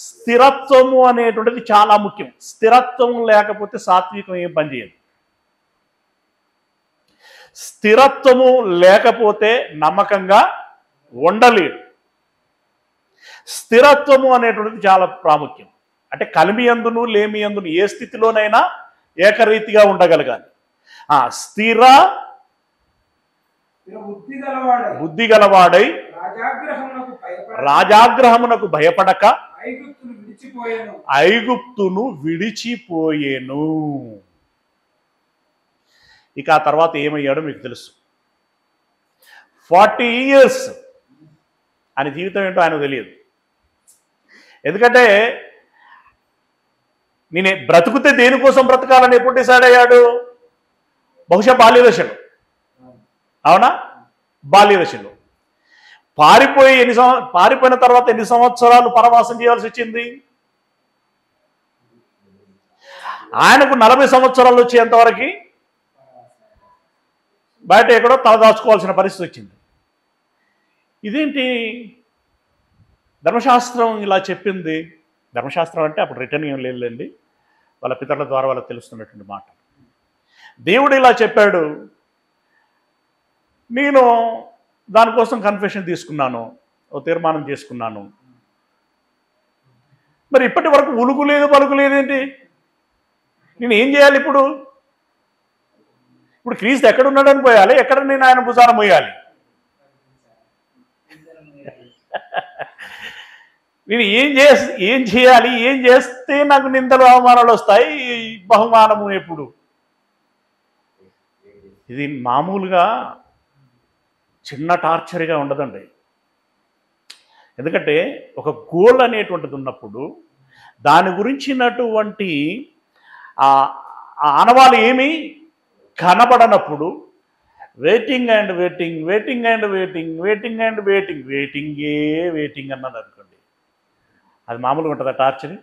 స్థిరత్వము అనేటువంటిది చాలా ముఖ్యం. స్థిరత్వం లేకపోతే సాత్వికం ఏం పనిచేయదు. స్థిరత్వము లేకపోతే నమ్మకంగా ఉండలేడు. స్థిరత్వము అనేటువంటిది చాలా ప్రాముఖ్యం. అంటే కలిమి అందును లేమి అందును ఏ స్థితిలోనైనా ఏకరీతిగా ఉండగలగాలి. స్థిర బుద్ధి గలవాడై రాజాగ్రహమునకు భయపడక ఐగుప్తును విడిచిపోయేను. ఇక ఆ తర్వాత ఏమయ్యాడో మీకు తెలుసు. 40 years ఆయన జీవితం ఏంటో ఆయనకు తెలియదు. ఎందుకంటే నేను బ్రతుకుతే దేనికోసం బ్రతకాలని ఎప్పుడు డిసైడ్ అయ్యాడు? బహుశా బాల్యదశలో. అవునా? బాల్యదశలో పారిపోయిన తర్వాత ఎన్ని సంవత్సరాలు పరవాసం చేయాల్సి వచ్చింది? ఆయనకు 40 సంవత్సరాలు వచ్చేంతవరకు బయట ఎక్కడో తలదాచుకోవాల్సిన పరిస్థితి వచ్చింది. ఇదేంటి ధర్మశాస్త్రం ఇలా చెప్పింది? ధర్మశాస్త్రం అంటే అప్పుడు రిటర్న్ ఏం లేదులేండి, వాళ్ళ పితరుల ద్వారా వాళ్ళకి తెలుస్తున్నటువంటి మాట. దేవుడు ఇలా చెప్పాడు, నేను దానికోసం కన్ఫెషన్ తీసుకున్నాను, ఓ తీర్మానం చేసుకున్నాను. మరి ఇప్పటి వరకు ఉలుకు లేదు పలుకు లేదేంటి? నేను ఏం చేయాలి ఇప్పుడు? ఇప్పుడు క్రీస్తు ఎక్కడున్నాడని పోయాలి, ఎక్కడ నేను ఆయన భుజాన మోయాలి? నేను ఏం చేయాలి? ఏం చేస్తే నాకు నిందలు అవమానాలు వస్తాయి? బహుమానము ఎప్పుడు? ఇది మామూలుగా చిన్న టార్చర్గా ఉండదండి. ఎందుకంటే ఒక గోల్ అనేటువంటిది ఉన్నప్పుడు దాని గురించినటువంటి ఆనవాళ్ళు ఏమీ కనబడనప్పుడు waiting and waiting, waiting and waiting, waiting and waiting, waiting అన్నది అనుకోండి, అది మామూలుగా ఉంటుందా టార్చర్?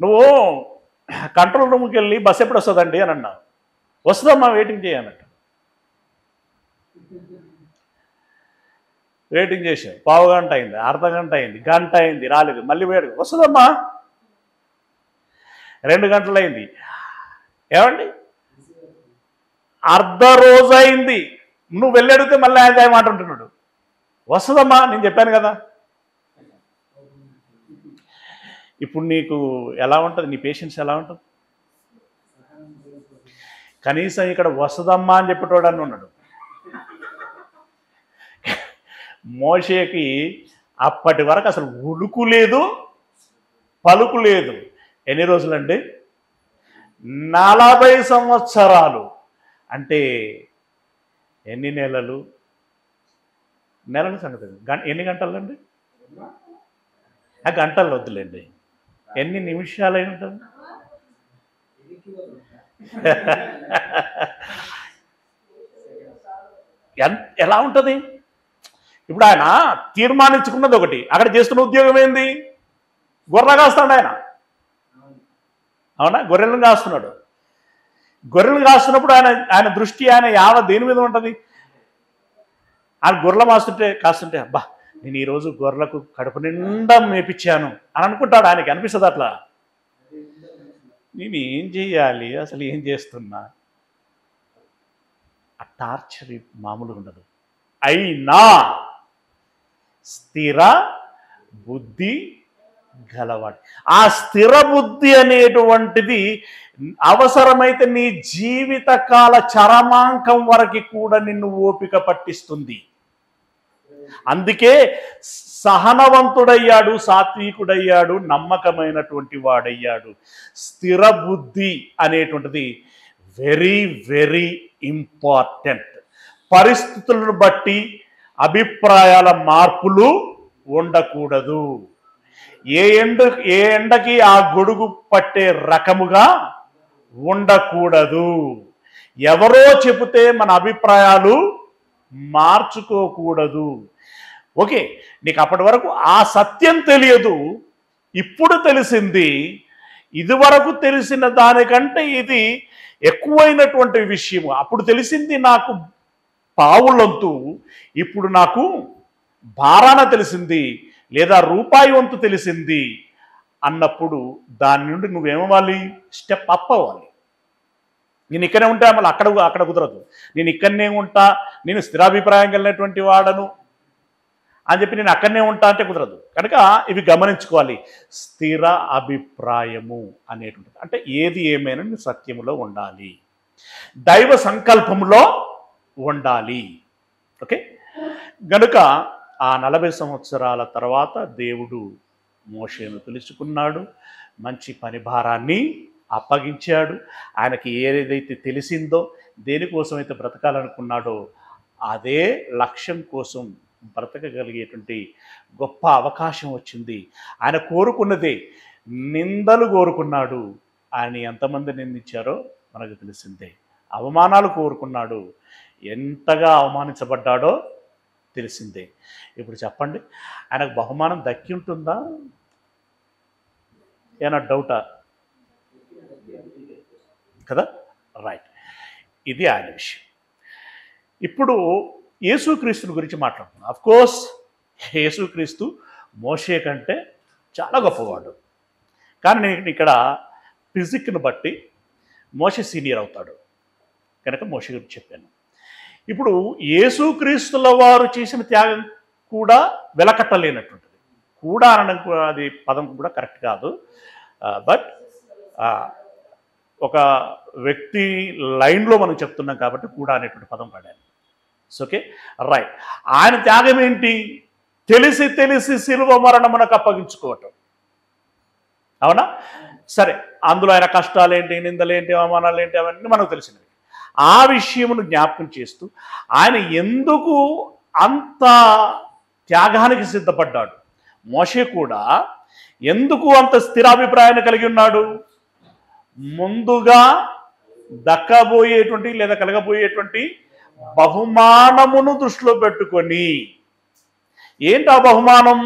నువ్వు కంట్రోల్ రూమ్కి వెళ్ళి బస్ ఎప్పుడు వస్తుందండి అని అన్నావు, వస్తుందమ్మా వెయిటింగ్ చేయనట్టు. వెయిటింగ్ చేసావు, పావు గంట అయింది, అర్ధ గంట అయింది, గంట అయింది, రాలేదు. మళ్ళీ వేడు, వస్తుందమ్మా 2 గంటలు అయింది. ఏమండి, అర్ధ రోజు అయింది, నువ్వు వెళ్ళి అడిగితే మళ్ళీ ఆయన మాట ఉంటున్నాడు, వస్తుందమ్మా నేను చెప్పాను కదా. ఇప్పుడు నీకు ఎలా ఉంటుంది? నీ పేషెన్స్ ఎలా ఉంటుంది? కనీసం ఇక్కడ వస్తుందమ్మా అని చెప్పేటోడు అని ఉన్నాడు. మోషేకి అప్పటి వరకు అసలు ఉలుకు లేదు పలుకు లేదు. ఎన్ని రోజులండి? 40 సంవత్సరాలు. అంటే ఎన్ని నెలలు? నెలల సంగతి ఎన్ని గంటలండి? ఆ గంటలు వద్దులేండి, ఎన్ని నిమిషాలు అయి ఉంటుంది? ఎలా ఉంటుంది? ఇప్పుడు ఆయన తీర్మానించుకున్నది ఒకటి, అక్కడ చేస్తున్న ఉద్యోగం ఏంది? గొర్రెలు కాస్తాడు ఆయన. అవునా? గొర్రెలను కాస్తున్నాడు. గొర్రెలు కాస్తున్నప్పుడు ఆయన దృష్టి, ఆయన యావ దేని మీద ఉంటుంది? ఆయన గొర్రెలు కాస్తుంటే అబ్బా నేను ఈరోజు గొర్రెలకు కడుపు నిండా మేపించాను అని అనుకుంటాడు. ఆయనకి అనిపిస్తుంది అట్లా. నేను ఏం చేయాలి, అసలు ఏం చేస్తున్నా? ఆ టార్చర్ మామూలుగా ఉండదు. అయినా స్థిర బుద్ధి గలవాడు. ఆ స్థిర బుద్ధి అనేటువంటిది అవసరమైతే నీ జీవితకాల చరమాంకం వరకు కూడా నిన్ను ఓపిక పట్టిస్తుంది. అందుకే సహనవంతుడయ్యాడు, సాత్వికుడయ్యాడు, నమ్మకమైనటువంటి వాడయ్యాడు. స్థిర బుద్ధి అనేటువంటిది వెరీ వెరీ ఇంపార్టెంట్. పరిస్థితులను బట్టి అభిప్రాయాల మార్పులు ఉండకూడదు. ఏ ఎండకి ఆ గొడుగు పట్టే రకముగా ఉండకూడదు. ఎవరో చెబితే మన అభిప్రాయాలు మార్చుకోకూడదు. ఓకే, నీకు అప్పటి వరకు ఆ సత్యం తెలియదు, ఇప్పుడు తెలిసింది. ఇదివరకు తెలిసిన దానికంటే ఇది ఎక్కువైనటువంటి విషయం. అప్పుడు తెలిసింది నాకు పావులంతు, ఇప్పుడు నాకు భారాన తెలిసింది, లేదా రూపాయి వంతు తెలిసింది అన్నప్పుడు దాని నుండి నువ్వేమవ్వాలి? స్టెప్ అప్ అవ్వాలి. నేను ఇక్కడే ఉంటా, మళ్ళీ అక్కడ కుదరదు. నేను ఇక్కడనే ఉంటా, నేను స్థిరాభిప్రాయం కలిగినటువంటి వాడను అని చెప్పి నేను అక్కడనే ఉంటా అంటే కుదరదు. కనుక ఇవి గమనించుకోవాలి. స్థిర అభిప్రాయము అనేటువంటిది అంటే ఏది ఏమైనా సత్యములో ఉండాలి, దైవ సంకల్పములో ఉండాలి. ఓకే, గనుక ఆ 40 సంవత్సరాల తర్వాత దేవుడు మోషేను పిలుచుకున్నాడు, మంచి పని భారాన్ని అప్పగించాడు. ఆయనకి ఏదైతే తెలిసిందో, దేనికోసమైతే బ్రతకాలనుకున్నాడో అదే లక్ష్యం కోసం బ్రతకగలిగేటువంటి గొప్ప అవకాశం వచ్చింది. ఆయన కోరుకున్నదే. నిందలు కోరుకున్నాడు, ఆయన ఎంతమంది నిందించారో మనకు తెలిసిందే. అవమానాలు కోరుకున్నాడు, ఎంతగా అవమానించబడ్డాడో తెలిసిందే. ఇప్పుడు చెప్పండి, ఆయనకు బహుమానం దక్కి ఉంటుందా? ఏనా డౌటా కదా? రైట్, ఇది ఆయన విషయం. ఇప్పుడు యేసుక్రీస్తుని గురించి మాట్లాడుతున్నాం. అఫ్కోర్స్ యేసుక్రీస్తు మోషే కంటే చాలా గొప్పవాడు. కానీ నేను ఇక్కడ ఫిజిక్ను బట్టి మోషే సీనియర్ అవుతాడు కనుక మోషే గురించి చెప్పాను. ఇప్పుడు యేసుక్రీస్తుల వారు చేసిన త్యాగం కూడా వెలకట్టలేనటువంటిది. కూడా అనడం అది పదం కూడా కరెక్ట్ కాదు, బట్ ఒక వ్యక్తి లైన్లో మనం చెప్తున్నాం కాబట్టి కూడా అనేటువంటి పదం పడాను. Okay, right. ఆయన త్యాగం ఏంటి? తెలిసి తెలిసి శిలువ మరణమునకు అప్పగించుకోవటం. అవునా? సరే, అందులో ఆయన కష్టాలేంటి, నిందలేంటి, అవమానాలేంటి, అవన్నీ మనకు తెలిసినవి. ఆ విషయమును జ్ఞాపకం చేస్తూ ఆయన ఎందుకు అంత త్యాగానికి సిద్ధపడ్డాడు, మోషే కూడా ఎందుకు అంత స్థిరాభిప్రాయాన్ని కలిగి ఉన్నాడు? ముందుగా దక్కబోయేటువంటి లేదా కలగబోయేటువంటి బహుమానమును దృష్టిలో పెట్టుకొని. ఏంటి ఆ బహుమానం?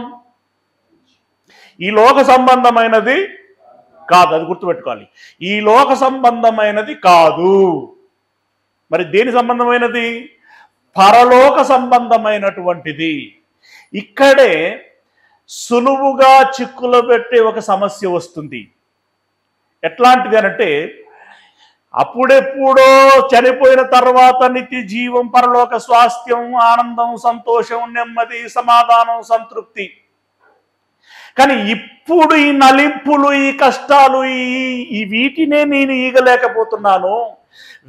ఈ లోక సంబంధమైనది కాదు, అది గుర్తుపెట్టుకోవాలి. ఈ లోక సంబంధమైనది కాదు. మరి దేని సంబంధమైనది? పరలోక సంబంధమైనటువంటిది. ఇక్కడే సులువుగా చిక్కులో పెట్టే ఒక సమస్య వస్తుంది. ఎట్లాంటిది అనంటే, అప్పుడెప్పుడో చనిపోయిన తర్వాత నిత్య జీవం, పరలోక స్వాస్థ్యం, ఆనందం, సంతోషం, నెమ్మది, సమాధానం, సంతృప్తి. కానీ ఇప్పుడు ఈ నలింపులు, ఈ కష్టాలు, ఈ వీటినే నేను ఈగలేకపోతున్నాను,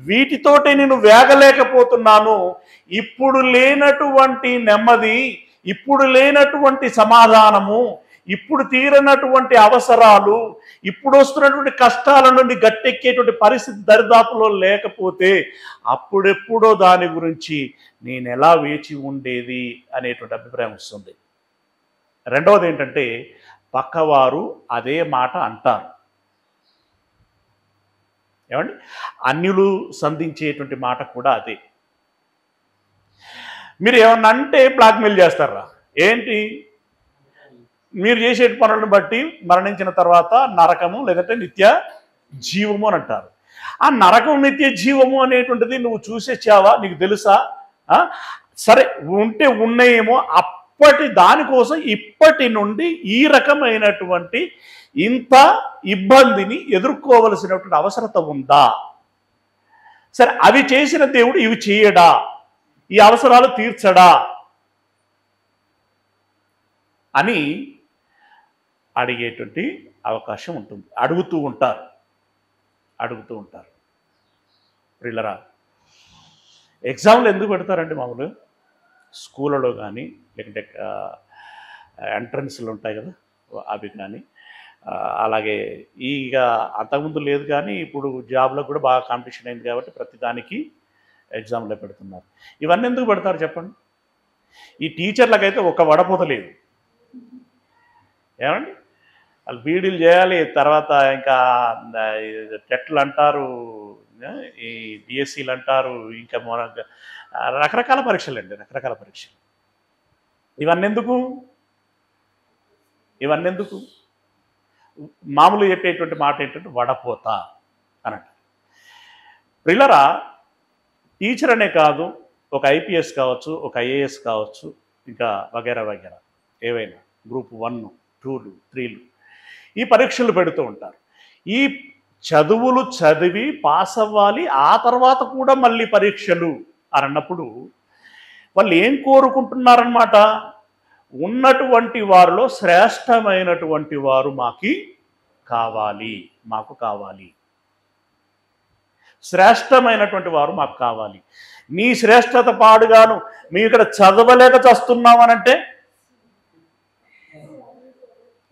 వీటితోటే నేను వేగలేకపోతున్నాను. ఇప్పుడు లేనటువంటి నెమ్మది, ఇప్పుడు లేనటువంటి సమాధానము, ఇప్పుడు తీరనటువంటి అవసరాలు, ఇప్పుడు వస్తున్నటువంటి కష్టాల నుండి గట్టెక్కేటువంటి పరిస్థితి దరిదాపులో లేకపోతే అప్పుడెప్పుడో దాని గురించి నేను ఎలా వేచి ఉండేది అనేటువంటి అభిప్రాయం వస్తుంది. రెండవది ఏంటంటే, పక్కవారు అదే మాట అంటారు. ఏమండి? అన్యులు సంధించేటువంటి మాట కూడా అదే. మీరు ఏమన్నా అంటే బ్లాక్మెయిల్ చేస్తారా? ఏంటి? మీరు చేసే పనులను బట్టి మరణించిన తర్వాత నరకము లేదంటే నిత్య జీవము అని అంటారు. ఆ నరకం, నిత్య జీవము అనేటువంటిది నువ్వు చూసేచ్చావా? నీకు తెలుసా? సరే, ఉంటే ఉన్నాయేమో. అప్పటి దానికోసం ఇప్పటి నుండి ఈ రకమైనటువంటి ఇంత ఇబ్బందిని ఎదుర్కోవలసినటువంటి అవసరత ఉందా? సరే, అవి చేసిన దేవుడు ఇవి చేయడా? ఈ అవసరాలు తీర్చడా అని అడిగేటువంటి అవకాశం ఉంటుంది. అడుగుతూ ఉంటారు. ప్రియులరా, ఎగ్జామ్లు ఎందుకు పెడతారండి మామూలుగా? స్కూళ్ళలో కానీ లేకుంటే ఎంట్రన్స్లు ఉంటాయి కదా, అవి కానీ, అలాగే ఇక అంతకుముందు లేదు కానీ ఇప్పుడు జాబ్లో కూడా బాగా కాంపిటీషన్ అయింది కాబట్టి ప్రతిదానికి ఎగ్జామ్లో పెడుతున్నారు. ఇవన్నీ ఎందుకు పెడతారు చెప్పండి? ఈ టీచర్లకైతే ఒక వడపోత లేదు. ఏమండి, వాళ్ళు బీడీలు చేయాలి, తర్వాత ఇంకా టెట్లు అంటారు, ఈ బిఎస్సీలు అంటారు, ఇంకా రకరకాల పరీక్షలు అండి, రకరకాల పరీక్షలు. ఇవన్నీ ఎందుకు? మామూలు చెప్పేటువంటి మాట ఏంటంటే వడపోత అని అంటారు. ప్రియులరా, టీచర్ అనే కాదు, ఒక ఐపీఎస్ కావచ్చు, ఒక ఐఏఎస్ కావచ్చు, ఇంకా వగేరా వగేరా ఏవైనా గ్రూప్ 1, 2, 3 ఈ పరీక్షలు పెడుతూ ఉంటారు. ఈ చదువులు చదివి పాస్ అవ్వాలి, ఆ తర్వాత కూడా మళ్ళీ పరీక్షలు అని అన్నప్పుడు వాళ్ళు ఏం కోరుకుంటున్నారన్నమాట? ఉన్నటువంటి వారిలో శ్రేష్టమైనటువంటి వారు మాకు కావాలి. శ్రేష్టమైనటువంటి వారు మాకు కావాలి. నీ శ్రేష్టత పాడుగాను మీ ఇక్కడ చదవలేక చస్తున్నామనంటే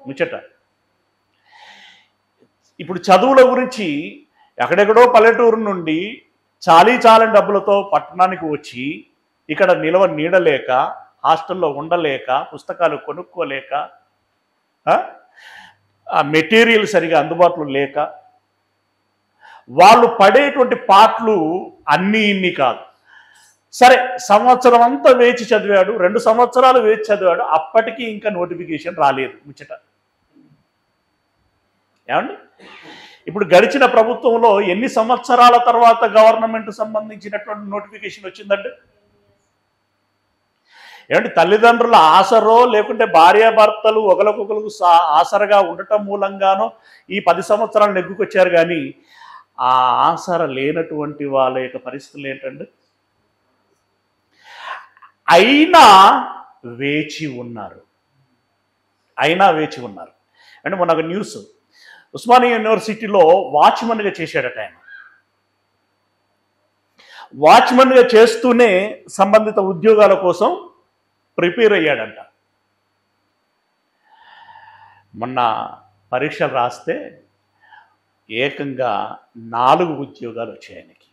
ముచ్చట. ఇప్పుడు చదువుల గురించి ఎక్కడెక్కడో పల్లెటూరు నుండి చాలని డబ్బులతో పట్టణానికి వచ్చి ఇక్కడ నీడలేక, హాస్టల్లో ఉండలేక, పుస్తకాలు కొనుక్కోలేక, ఆ మెటీరియల్ సరిగా అందుబాటులో లేక వాళ్ళు పడేటువంటి పాటలు ఇన్ని కాదు. సరే, సంవత్సరం అంతా వేచి చదివాడు, 2 సంవత్సరాలు వేచి చదివాడు, అప్పటికీ ఇంకా నోటిఫికేషన్ రాలేదు. ముచ్చట. ఏమండి, ఇప్పుడు గడిచిన ప్రభుత్వంలో ఎన్ని సంవత్సరాల తర్వాత గవర్నమెంట్ సంబంధించినటువంటి నోటిఫికేషన్ వచ్చిందంటే? ఏమంటే తల్లిదండ్రుల ఆసరో లేకుంటే భార్యాభర్తలు ఒకరికొకరికి ఆసరగా ఉండటం మూలంగానో ఈ 10 సంవత్సరాలు నెగ్గుకొచ్చారు. కానీ ఆ ఆసర లేనటువంటి వాళ్ళ యొక్క పరిస్థితులు ఏంటంటే అయినా వేచి ఉన్నారు. అంటే మొన్న ఒక న్యూస్, ఉస్మానియా యూనివర్సిటీలో వాచ్మెన్గా చేశాడట ఆయన. వాచ్మెన్గా చేస్తూనే సంబంధిత ఉద్యోగాల కోసం ప్రిపేర్ అయ్యాడంట. మొన్న పరీక్షలు రాస్తే ఏకంగా 4 ఉద్యోగాలు వచ్చాయి ఆయనకి.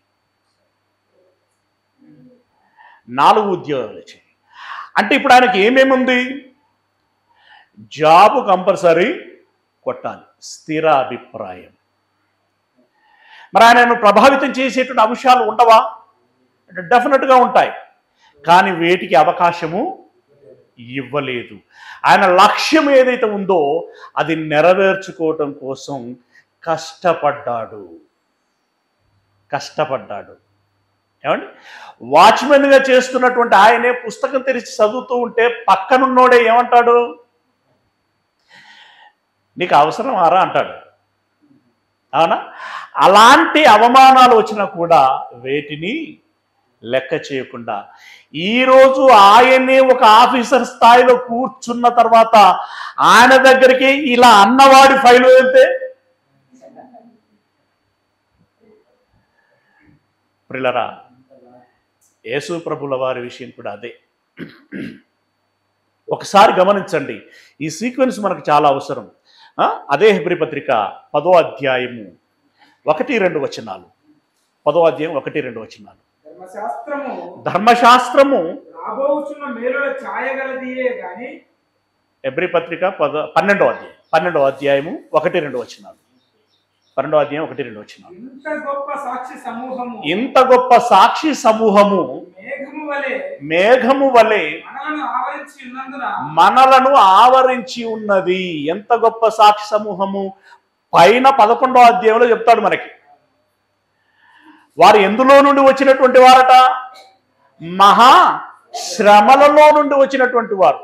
4 ఉద్యోగాలు వచ్చాయి. అంటే ఇప్పుడు ఆయనకి ఏమేముంది? జాబు కంపల్సరీ కొట్టాలి, స్థిర అభిప్రాయం. మరి ఆయనను ప్రభావితం చేసేటువంటి అంశాలు ఉండవా అంటే డెఫినెట్గా ఉంటాయి. కానీ వేటికి అవకాశము ఇవ్వలేదు. ఆయన లక్ష్యం ఏదైతే ఉందో అది నెరవేర్చుకోవటం కోసం కష్టపడ్డాడు. ఏమండి, వాచ్మెన్గా చేస్తున్నటువంటి ఆయనే పుస్తకం తెరిచి చదువుతూ ఉంటే పక్కనున్నోడే ఏమంటాడు? నీకు అవసరం ఆరా అంటాడు. అవునా? అలాంటి అవమానాలు వచ్చినా కూడా వేటిని లెక్క చేయకుండా ఈరోజు ఆయనే ఒక ఆఫీసర్ స్థాయిలో కూర్చున్న తర్వాత ఆయన దగ్గరికి ఇలా అన్నవాడి ఫైలు వెళ్తే ప్రియులరా, యేసు ప్రభుల వారి విషయం కూడా అదే. ఒకసారి గమనించండి, ఈ సీక్వెన్స్ మనకు చాలా అవసరం. అదే హెబ్రీ పత్రిక 10వ అధ్యాయము 1-2 వచనాలు. 10వ అధ్యాయం 1-2 వచనాలు. ధర్మశాస్త్రము హెబ్రీ పత్రిక 12వ అధ్యాయము 1-2 వచనాలు. 12వ అధ్యాయం 1-2 వచనాలు. ఇంత గొప్ప సాక్షి సమూహము మేఘము వలె మనలను ఆవరించి ఉన్నది. ఎంత గొప్ప సాక్షి సమూహము! పైన 11వ అధ్యాయంలో చెప్తాడు మనకి. వారు ఎందులో నుండి వచ్చినటువంటి వారట? మహాశ్రమలలో నుండి వచ్చినటువంటి వారు.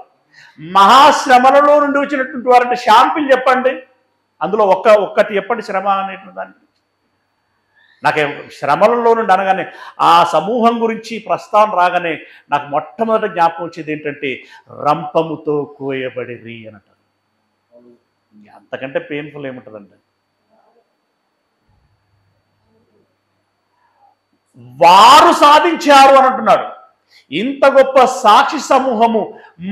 మహాశ్రమలలో నుండి వచ్చినటువంటి వారంటే శాంపిల్ చెప్పండి. అందులో ఒక్కటి చెప్పండి శ్రమ అనేటువంటి దానికి. నాకేం శ్రమలలో నుండి అనగానే ఆ సమూహం గురించి ప్రస్తావన రాగానే నాకు మొట్టమొదటి జ్ఞాపకం వచ్చేది ఏంటంటే రంపముతో కోయబడిరి అనట. అంతకంటే పెయిన్ఫుల్ ఏముంటుందండి? వారు సాధించారు అని అంటున్నాడు. ఇంత గొప్ప సాక్షి సమూహము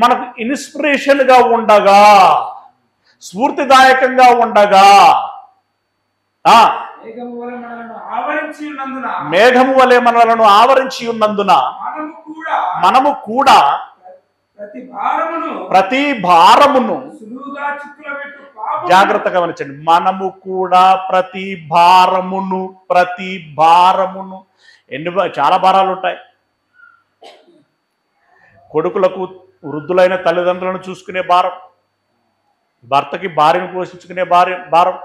మనకు ఇన్స్పిరేషన్గా ఉండగా, స్ఫూర్తిదాయకంగా ఉండగా, మేఘము వలె మనలను ఆవరించి ఉన్నందున మనము కూడా ప్రతి భారమును జాగ్రత్తగా గమనించండి. మనము కూడా ప్రతి భారమును చాలా భారాలు ఉంటాయి. కొడుకులకు వృద్ధులైన తల్లిదండ్రులను చూసుకునే భారం, భర్తకి భార్యను పోషించుకునే భారం,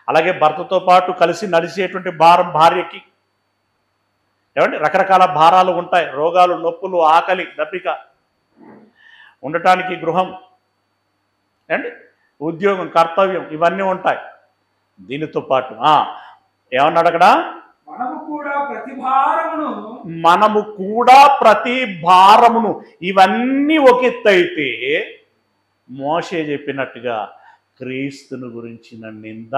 అలాగే భర్తతో పాటు కలిసి నడిచేటువంటి భారం భార్యకి. ఏమండి, రకరకాల భారాలు ఉంటాయి. రోగాలు, నొప్పులు, ఆకలి, దప్పిక, ఉండటానికి గృహం, ఏమండి, ఉద్యోగం, కర్తవ్యం, ఇవన్నీ ఉంటాయి. దీనితో పాటు ఏమన్నాడు అక్కడ? మనము కూడా ప్రతి భారమును. ఇవన్నీ ఒక ఎత్తైతే మోషే చెప్పినట్టుగా క్రీస్తును గురించిన నింద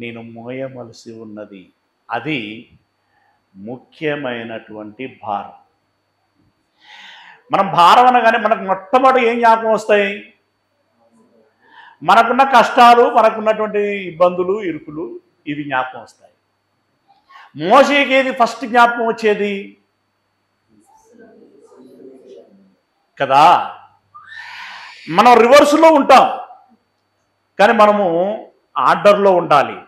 నేను మోయవలసి ఉన్నది. అది ముఖ్యమైనటువంటి భారం. మనం భారం అనగానే మనకు మొట్టమొదటి ఏం జ్ఞాపకం వస్తాయి? మనకున్న కష్టాలు, మనకున్నటువంటి ఇబ్బందులు, ఇరుకులు, ఇవి జ్ఞాపకం వస్తాయి. మోషేకి ఏది ఫస్ట్ జ్ఞాపకం వచ్చేది కదా? మనం రివర్స్లో ఉంటాం, కానీ మనము ఆర్డర్లో ఉండాలి.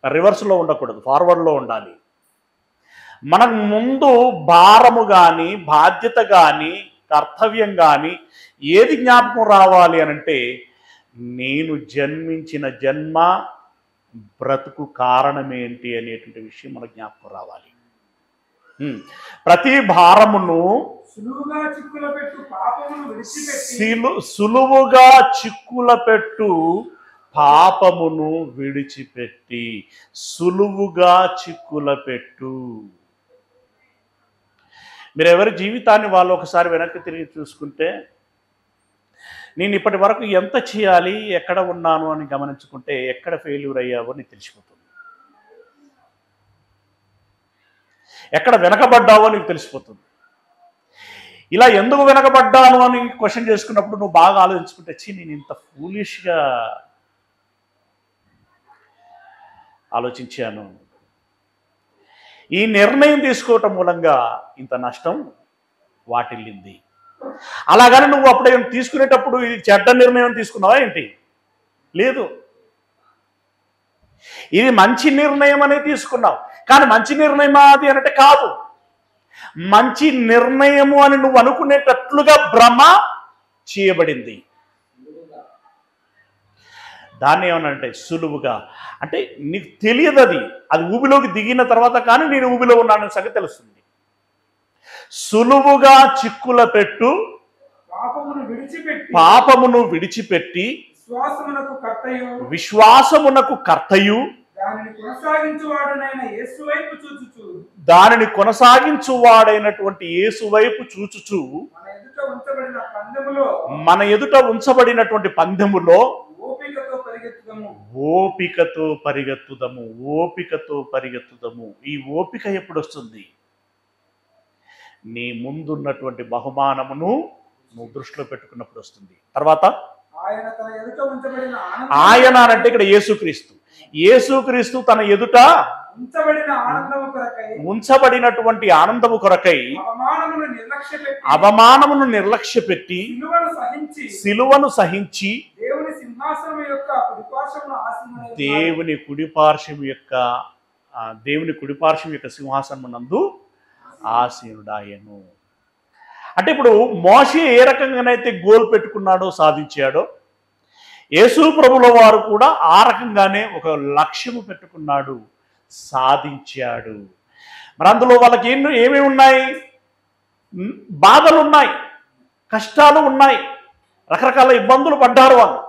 రివర్స్లో ఉండకూడదు, ఫార్వర్డ్లో ఉండాలి. మనకు ముందు భారము కానీ, బాధ్యత కానీ, కర్తవ్యం కానీ ఏది జ్ఞాపకం రావాలి అనంటే, నేను జన్మించిన జన్మ, బ్రతుకు కారణమేంటి అనేటువంటి విషయం మనకు జ్ఞాపకం రావాలి. ప్రతి భారమును సులువుగా చిక్కుల పెట్టు పాపమును విడిచిపెట్టి. సులువుగా చిక్కుల పెట్టు. మీరు ఎవరి జీవితాన్ని వాళ్ళు ఒకసారి వెనక్కి తిరిగి చూసుకుంటే, నేను ఇప్పటి వరకు ఎంత చేయాలి, ఎక్కడ ఉన్నాను అని గమనించుకుంటే ఎక్కడ ఫెయిల్యూర్ అయ్యావో నీకు తెలిసిపోతుంది. ఎక్కడ వెనకబడ్డావో నీకు తెలిసిపోతుంది. ఇలా ఎందుకు వెనకబడ్డాను అని క్వశ్చన్ చేసుకున్నప్పుడు నువ్వు బాగా ఆలోచించుకుంటే, నేను ఇంత ఫూలిష్గా ఆలోచించాను, ఈ నిర్ణయం తీసుకోవటం మూలంగా ఇంత నష్టం వాటిల్లింది. అలాగని నువ్వు అప్పుడే తీసుకునేటప్పుడు ఇది చెడ్డ నిర్ణయం తీసుకున్నావా ఏంటి? లేదు, ఇది మంచి నిర్ణయం అనే తీసుకున్నావు. కానీ మంచి నిర్ణయమా అది అంటే కాదు. మంచి నిర్ణయము అని నువ్వు అనుకునేటట్లుగా భ్రమ చేయబడింది. దాన్ని ఏమనంటే సులువుగా, అంటే నీకు తెలియదు, అది ఊబిలోకి దిగిన తర్వాత కానీ నేను ఊబిలో ఉన్నానని సంగతి తెలుస్తుంది. సులువుగా చిక్కుల పెట్టు పాపమును విడిచిపెట్టి విశ్వాసమునకు కర్తయు దానిని కొనసాగించువాడైనటువంటి యేసు వైపు చూచుచు మన ఎదుట ఉంచబడినటువంటి పందెములో ఓపికతో పరిగెత్తుదము. ఈ ఓపిక ఎప్పుడు వస్తుంది? నీ ముందున్నటువంటి బహుమానమును నువ్వు దృష్టిలో పెట్టుకున్నప్పుడు వస్తుంది. తర్వాత ఆయన అంటే ఇక్కడ యేసుక్రీస్తు తన ఎదుట ఉంచబడినటువంటి ఆనందము కొరకై అవమానమును నిర్లక్ష్యపెట్టి సిలువను సహించి దేవుని కుడిపార్శ్వం యొక్క సింహాసనమునందు ఆసీనుడాయను. అంటే ఇప్పుడు మోషే ఏ రకంగానైతే గోల్ పెట్టుకున్నాడో, సాధించాడో, యేసు ప్రభుల వారు కూడా ఆ రకంగానే ఒక లక్ష్యము పెట్టుకున్నాడు, సాధించాడు. మరి అందులో వాళ్ళకి ఏమేమి ఉన్నాయి? బాధలు ఉన్నాయి, కష్టాలు ఉన్నాయి, రకరకాల ఇబ్బందులు పడ్డారు వాళ్ళు.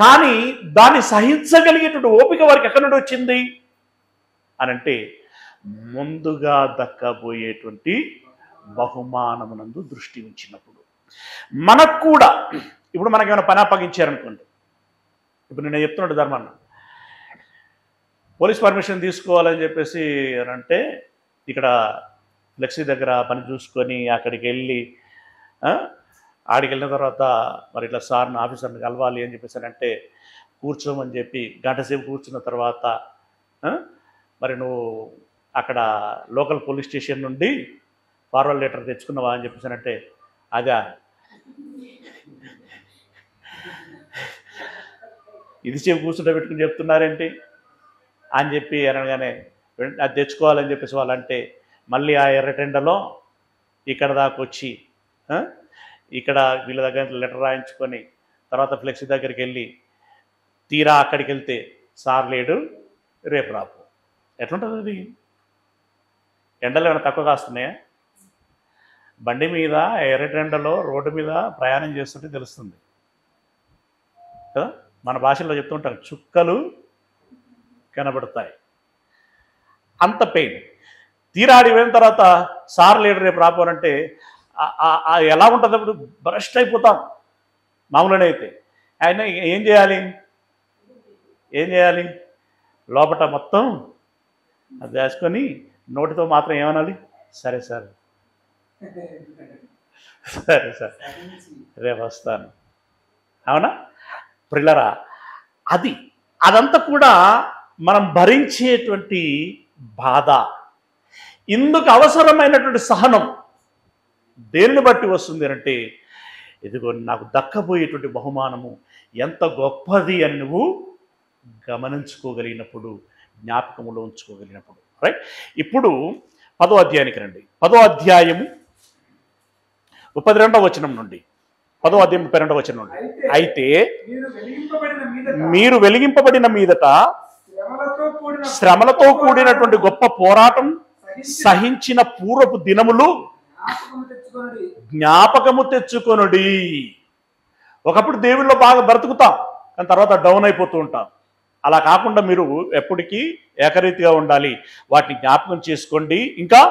కానీ దాన్ని సహించగలిగేటువంటి ఓపిక వారికి ఎక్కడి నుండి వచ్చింది అనంటే, ముందుగా దక్కబోయేటువంటి బహుమానమునందు దృష్టి ఉంచినప్పుడు. మనకు కూడా ఇప్పుడు మనకేమైనా పని అప్పగించారనుకోండి, ఇప్పుడు నేను చెప్తున్నాడు ధర్మన్న, పోలీస్ పర్మిషన్ తీసుకోవాలని చెప్పేసి అంటే ఇక్కడ ఫ్లెక్సీ దగ్గర పని చూసుకొని అక్కడికి వెళ్ళి ఆడికి వెళ్ళిన తర్వాత మరి ఇట్లా సార్ని ఆఫీసర్ని కలవాలి అని చెప్పేసి అంటే కూర్చోమని చెప్పి గంట సేపు కూర్చున్న తర్వాత మరి నువ్వు అక్కడ లోకల్ పోలీస్ స్టేషన్ నుండి ఫార్వర్డ్ లెటర్ తెచ్చుకున్నావా అని చెప్పేసి అంటే అదా ఇది సేపు కూర్చుంటే పెట్టుకుని చెప్తున్నారేంటి అని చెప్పి అనగానే అది తెచ్చుకోవాలని చెప్పేసి వాళ్ళంటే మళ్ళీ ఆ ఎర్రటెండలో ఇక్కడ దాకా వచ్చి ఇక్కడ వీళ్ళ దగ్గర లెటర్ రాయించుకొని తర్వాత ఫ్లెక్సీ దగ్గరికి వెళ్ళి తీరా అక్కడికి వెళ్తే సార్ లేడు, రేపు రాపు. ఎట్లుంటుంది అది? ఎండలు ఏమైనా తక్కువ కాస్తున్నాయా? బండి మీద ఎర్రటెండలో రోడ్డు మీద ప్రయాణం చేస్తుంటే తెలుస్తుంది కదా, మన భాషలో చెప్తుంటారు చుక్కలు కనబడతాయి, అంత పెయిన్. తీరాడి వెళ్ళిన తర్వాత సార్ లేడు రేపు రాపోనంటే ఎలా ఉంటుంది? అప్పుడు బ్రస్ట్ అయిపోతాం మామూలునే అయితే. ఆయన ఏం చేయాలి లోపట మొత్తం అది వేసుకొని నోటితో మాత్రం ఏమనాలి? సరే సార్ రేపు వస్తాను. అవునా ప్రిల్లరా? అదంతా కూడా మనం భరించేటువంటి బాధ. ఇందుకు అవసరమైనటువంటి సహనం దేనిని బట్టి వస్తుంది అంటే, ఇదిగో నాకు దక్కబోయేటువంటి బహుమానము ఎంత గొప్పది అని నువ్వు గమనించుకోగలిగినప్పుడు, జ్ఞాపకములో ఉంచుకోగలిగినప్పుడు. రైట్, ఇప్పుడు 10వ అధ్యాయానికి రండి. 10వ అధ్యాయము 32వ వచనం నుండి, 10వ అధ్యాయం 32వ వచనం నుండి. అయితే మీరు వెలిగింపబడిన మీదట శ్రమలతో కూడినటువంటి గొప్ప పోరాటం సహించిన పూర్వపు దినములు జ్ఞాపకము తెచ్చుకొనుడి. ఒకప్పుడు దేవుల్లో బాగా బ్రతుకుతాం, కానీ తర్వాత డౌన్ అయిపోతూ ఉంటాం. అలా కాకుండా మీరు ఎప్పటికీ ఏకరీతిగా ఉండాలి. వాటిని జ్ఞాపకం చేసుకోండి. ఇంకా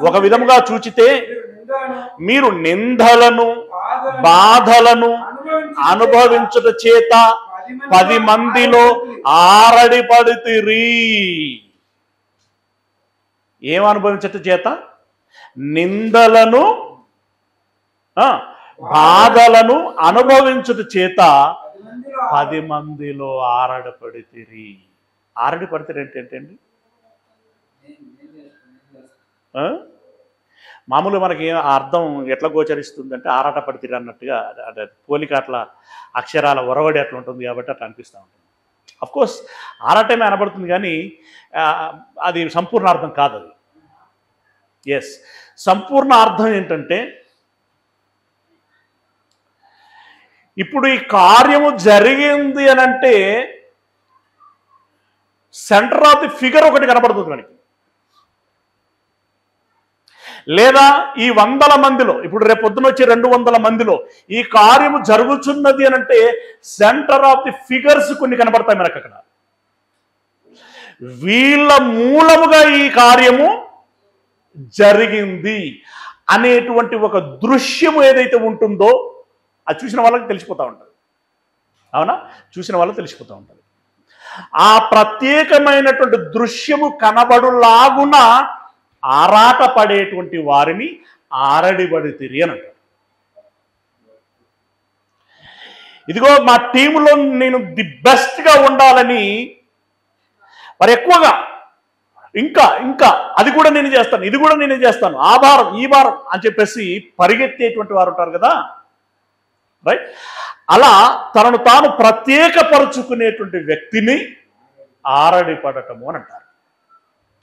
ఒక విధముగా చూచితే మీరు నిందలను బాధలను అనుభవించుట చేత 10 మందిలో ఆరడిపడితిరి. ఏం అనుభవించుట చేత? నిందలను బాధలను అనుభవించుట చేత 10 మందిలో ఆరడిపడితిరి. ఆరడిపడితిరి ఏంటండి? మామూలుగా మనకి అర్థం ఎట్లా గోచరిస్తుందంటే ఆరాట పడితిరి అన్నట్టుగా, అంటే పోలిక అట్లా అక్షరాల ఒరవడి అట్లా ఉంటుంది కాబట్టి అట్లా అనిపిస్తూ ఉంటుంది. అఫ్కోర్స్ ఆరాటమే అనబడుతుంది, కానీ అది సంపూర్ణ అర్థం కాదు. అది ఎస్, సంపూర్ణ అర్థం ఏంటంటే, ఇప్పుడు ఈ కార్యము జరిగింది అని అంటే సెంటర్ ఆఫ్ ది ఫిగర్ ఒకటి కనబడుతుంది మనకి. లేదా ఈ 100 మందిలో, ఇప్పుడు రేపు పొద్దున వచ్చే 200 మందిలో ఈ కార్యము జరుగుతున్నది అని అంటే సెంటర్ ఆఫ్ ది ఫిగర్స్ కొన్ని కనబడతాయి మనకు అక్కడ. వీళ్ళ మూలముగా ఈ కార్యము జరిగింది అనేటువంటి ఒక దృశ్యము ఏదైతే ఉంటుందో అది చూసిన వాళ్ళకి తెలిసిపోతూ ఉంటుంది. అవునా? చూసిన వాళ్ళకి తెలిసిపోతూ ఉంటుంది. ఆ ప్రత్యేకమైనటువంటి దృశ్యము కనబడులాగున ఆరాట పడేటువంటి వారిని ఆరడిబడితిరి అని అంటారు. ఇదిగో మా టీంలో నేను ది బెస్ట్గా ఉండాలని మరి ఎక్కువగా ఇంకా అది కూడా నేను చేస్తాను, ఇది కూడా నేనే చేస్తాను, ఆ భారం ఈ భారం అని చెప్పేసి పరిగెత్తేటువంటి వారు ఉంటారు కదా. రైట్, అలా తనను తాను ప్రత్యేకపరుచుకునేటువంటి వ్యక్తిని ఆరడిపడటము అని అంటారు.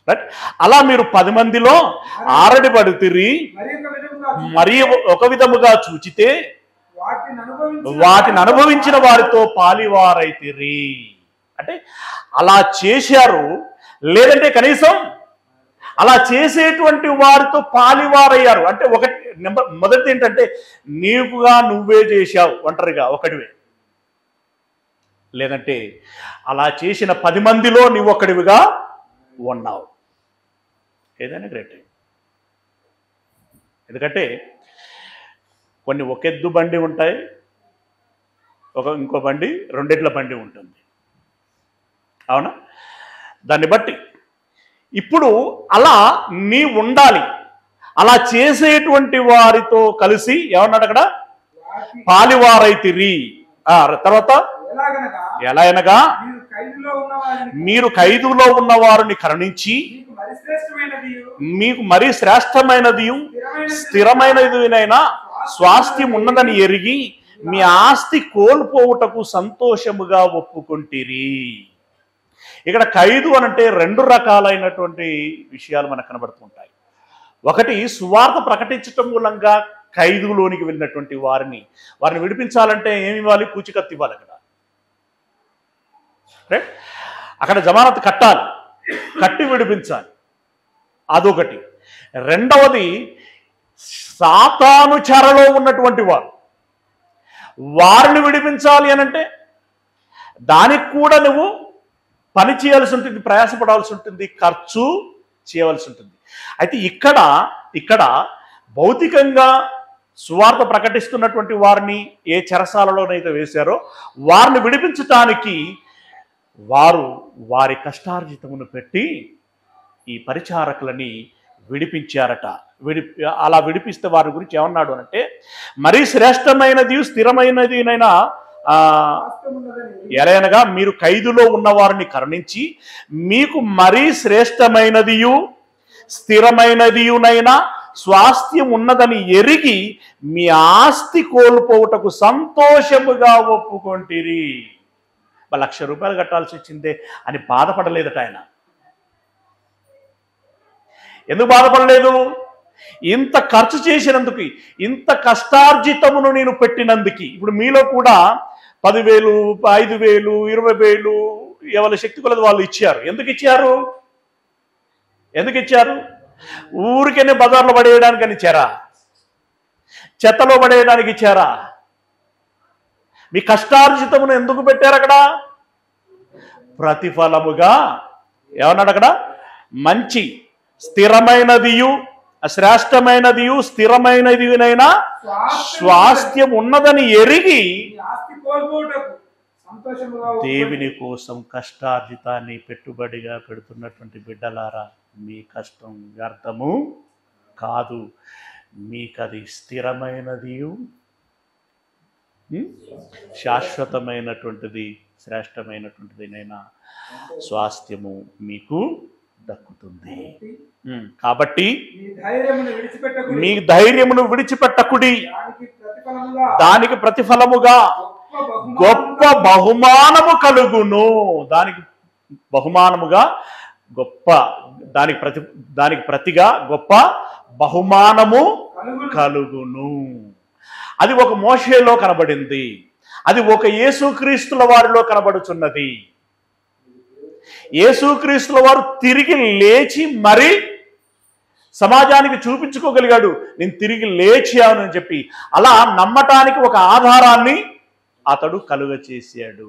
రైట్, అలా మీరు 10 మందిలో ఆరడిపడితిరి, మరి ఒక విధముగా చూచితే వాటిని అనుభవించిన వారితో పాలివారైతిరి. అంటే అలా చేశారు, లేదంటే కనీసం అలా చేసేటువంటి వారితో పాలివారయ్యారు. అంటే మొదటిది ఏంటంటే, నువ్వే చేశావు ఒంటరిగా ఒకటివే, లేదంటే అలా చేసిన 10 మందిలో నువ్వు ఒకడివిగా ఉన్నావు. ఏదైనా గ్రేట్. ఎందుకంటే కొన్ని ఒకెద్దు బండి ఉంటాయి, ఇంకో బండి, రెండిట్ల బండి ఉంటుంది. అవునా? దాన్ని బట్టి ఇప్పుడు అలా నీ ఉండాలి. అలా చేసేటువంటి వారితో కలిసి ఏమన్నాడు అక్కడ? పాలివారైతిరి. తర్వాత ఎలా అనగా మీరు ఖైదులో ఉన్న వారిని కరుణించి మీకు మరీ శ్రేష్టమైనది స్థిరమైనదినైనా స్వాస్థ్యం ఉన్నదని ఎరిగి మీ ఆస్తి కోల్పోవుటకు సంతోషముగా ఒప్పుకొంటిరి. ఇక్కడ ఖైదు అనంటే రెండు రకాలైనటువంటి విషయాలు మనకు కనబడుతుంటాయి. ఒకటి, సువార్త ప్రకటించటం మూలంగా ఖైదులోనికి వెళ్ళినటువంటి వారిని విడిపించాలంటే ఏమి ఇవ్వాలి? పూచికత్తు ఇవ్వాలి. రైట్? అక్కడ జమానత్ కట్టాలి, కట్టి విడిపించాలి. అదొకటి. రెండవది, సాతాను చెరలో ఉన్నటువంటి వారిని విడిపించాలి అనంటే దానికి కూడా నువ్వు పని చేయాల్సి ఉంటుంది, ప్రయాసపడాల్సి ఉంటుంది, ఖర్చు చేయవలసి ఉంటుంది. అయితే ఇక్కడ భౌతికంగా సువార్త ప్రకటిస్తున్నటువంటి వారిని ఏ చెరసాలలోనైతే వేశారో వారిని విడిపించటానికి వారి కష్టార్జితమును పెట్టి ఈ పరిచారకులని విడిపించారట. అలా విడిపిస్తే వారి గురించి ఏమన్నాడు అంటే, మరీ శ్రేష్టమైనది స్థిరమైనదినైనా ఎలయనగా మీరు ఖైదులో ఉన్నవారిని కరుణించి మీకు మరీ శ్రేష్టమైనదియు స్థిరమైనదియునైనా స్వాస్థ్యం ఉన్నదని ఎరిగి మీ ఆస్తి కోల్పోవుటకు సంతోషముగా ఒప్పుకొంటిరి. 1,00,000 రూపాయలు కట్టాల్సి వచ్చిందే అని బాధపడలేదట ఆయన. ఎందుకు బాధపడలేదు? ఇంత ఖర్చు చేసినందుకు, ఇంత కష్టార్జితమును నేను పెట్టినందుకు. ఇప్పుడు మీలో కూడా 10,000, 5,000, 20,000 ఎవరి శక్తి కొలది వాళ్ళు ఇచ్చారు. ఎందుకు ఇచ్చారు? ఊరికనే బజార్లో పడేయడానికని ఇచ్చారా? చెత్తలో పడేయడానికి ఇచ్చారా? మీ కష్టార్జితమును ఎందుకు పెట్టారు అక్కడ? ప్రతిఫలముగా. ఏమన్నాడు అక్కడ? మంచి స్థిరమైనదియు శ్రేష్టమైనదియు స్థిరమైనదినైనా స్వాస్థ్యం ఉన్నదని ఎరిగి దేవుని కోసం కష్టార్జితాన్ని పెట్టుబడిగా పెడుతున్నటువంటి బిడ్డలారా, మీ కష్టం వ్యర్థము కాదు. మీకది స్థిరమైనది, శాశ్వతమైనటువంటిది, శ్రేష్టమైనటువంటిదినైనా స్వాస్థ్యము మీకు దక్కుతుంది. కాబట్టి మీ ధైర్యమును విడిచిపెట్టకుడి. దానికి ప్రతిఫలముగా గొప్ప బహుమానము కలుగును. దానికి బహుమానముగా దానికి ప్రతిగా గొప్ప బహుమానము కలుగును. అది ఒక మోషేలో కనబడింది, అది ఒక యేసుక్రీస్తుల వారిలో కనబడుచున్నది. యేసుక్రీస్తుల వారు తిరిగి లేచి మరి సమాజానికి చూపించుకోగలిగాడు, నేను తిరిగి లేచానని చెప్పి. అలా నమ్మటానికి ఒక ఆధారాన్ని అతడు కలుగచేశాడు.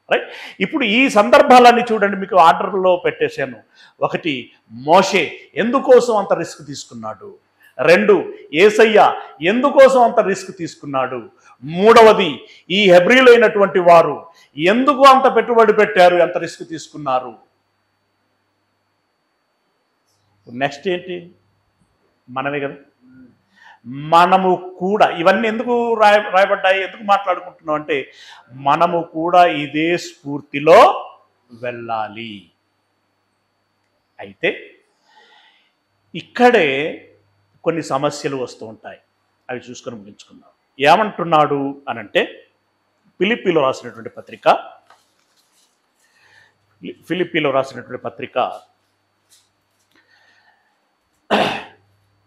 రైట్? ఇప్పుడు ఈ సందర్భాలన్నీ చూడండి, మీకు ఆర్డర్లో పెట్టేశాను. ఒకటి, మోషే ఎందుకోసం అంత రిస్క్ తీసుకున్నాడు. 2, యేసయ్య ఎందుకోసం అంత రిస్క్ తీసుకున్నాడు. 3వది, ఈ హెబ్రీలైనటువంటి వారు ఎందుకు అంత పెట్టుబడి పెట్టారు, ఎంత రిస్క్ తీసుకున్నారు. నెక్స్ట్ ఏంటి? మనమే కదా. మనము కూడా ఇవన్నీ ఎందుకు రాయబడ్డాయి, ఎందుకు మాట్లాడుకుంటున్నాం అంటే, మనము కూడా ఇదే స్ఫూర్తిలో వెళ్ళాలి. అయితే ఇక్కడే కొన్ని సమస్యలు వస్తూ ఉంటాయి, అవి చూసుకొని ముగించుకుందాం. ఏమంటున్నాడు అనంటే, ఫిలిప్పీలో రాసినటువంటి పత్రిక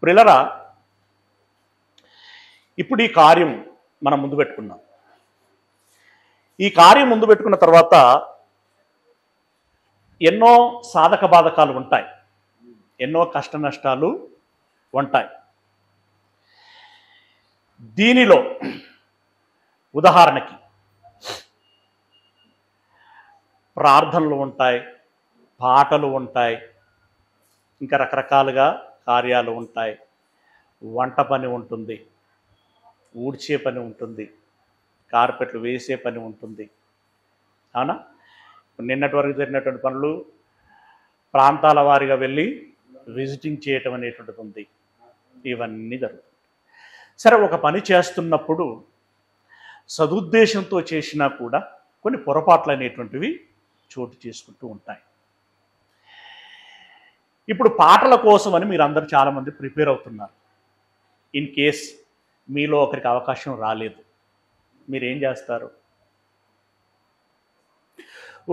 ప్రిలరా, ఇప్పుడు ఈ కార్యం మనం ముందు పెట్టుకున్నాం. ఈ కార్యం ముందు పెట్టుకున్న తర్వాత ఎన్నో సాధక బాధకాలు ఉంటాయి, ఎన్నో కష్ట నష్టాలు ఉంటాయి. దీనిలో ఉదాహరణకి ప్రార్థనలు ఉంటాయి, పాటలు ఉంటాయి, ఇంకా రకరకాలుగా కార్యాలు ఉంటాయి, వంట పని ఉంటుంది, ఊడ్చే పని ఉంటుంది, కార్పెట్లు వేసే పని ఉంటుంది. అవునా? నిన్నటి వరకు జరిగినటువంటి పనులు ప్రాంతాల వారీగా వెళ్ళి విజిటింగ్ చేయటం అనేటువంటిది ఉంది. ఇవన్నీ జరుగుతుంది. సరే, ఒక పని చేస్తున్నప్పుడు సదుద్దేశంతో చేసినా కూడా కొన్ని పొరపాట్లు అనేటువంటివి చోటు చేసుకుంటూ ఉంటాయి. ఇప్పుడు పాటల కోసం అని మీరు అందరూ చాలామంది ప్రిపేర్ అవుతున్నారు. ఇన్ కేస్ మీలో ఒకరికి అవకాశం రాలేదు, మీరేం చేస్తారు?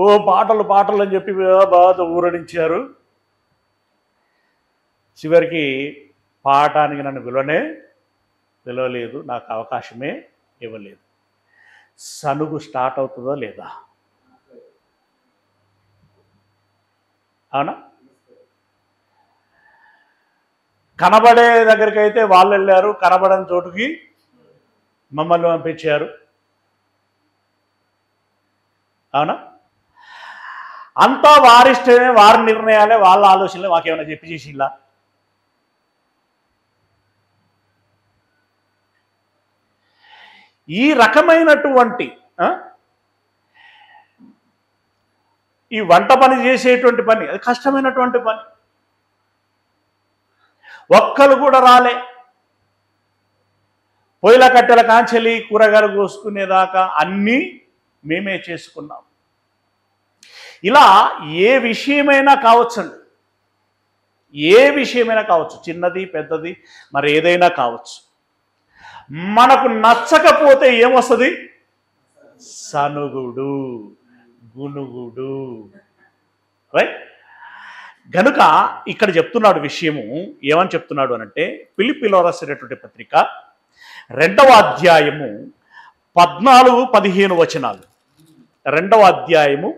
ఓ పాటలు పాటలు అని చెప్పి బాగా ఊరడించారు. చివరికి పాడటానికి నన్ను పిలవలేదు, నాకు అవకాశమే ఇవ్వలేదు. సనుగు స్టార్ట్ అవుతుందో లేదా? అవునా? కనబడే దగ్గరికి అయితే వాళ్ళు వెళ్ళారు, కనబడని చోటుకి మమ్మల్ని పంపించారు. అవునా? అంతా వారిష్టమే, వారి నిర్ణయాలే, వాళ్ళ ఆలోచనలే. మాకేమైనా చెప్పి చేసిలా? ఈ రకమైనటువంటి ఈ వంట పని చేసేటువంటి పని అది కష్టమైనటువంటి పని. ఒక్కరు కూడా రాలే. పొయ్యిల కట్టెల కాంచెలి కూరగాయలు కోసుకునేదాకా అన్నీ మేమే చేసుకున్నాం. ఇలా ఏ విషయమైనా కావచ్చండి, ఏ విషయమైనా కావచ్చు, చిన్నది పెద్దది మరి ఏదైనా కావచ్చు. మనకు నచ్చకపోతే ఏమొస్తుంది? సనుగుడు, గునుగుడు. రైట్? గనుక ఇక్కడ చెప్తున్నాడు విషయము. ఏమని చెప్తున్నాడు అనంటే, ఫిలిప్పీలో రాసినటువంటి పత్రిక 2వ అధ్యాయము 14-15 వచనాలు. 2వ అధ్యాయము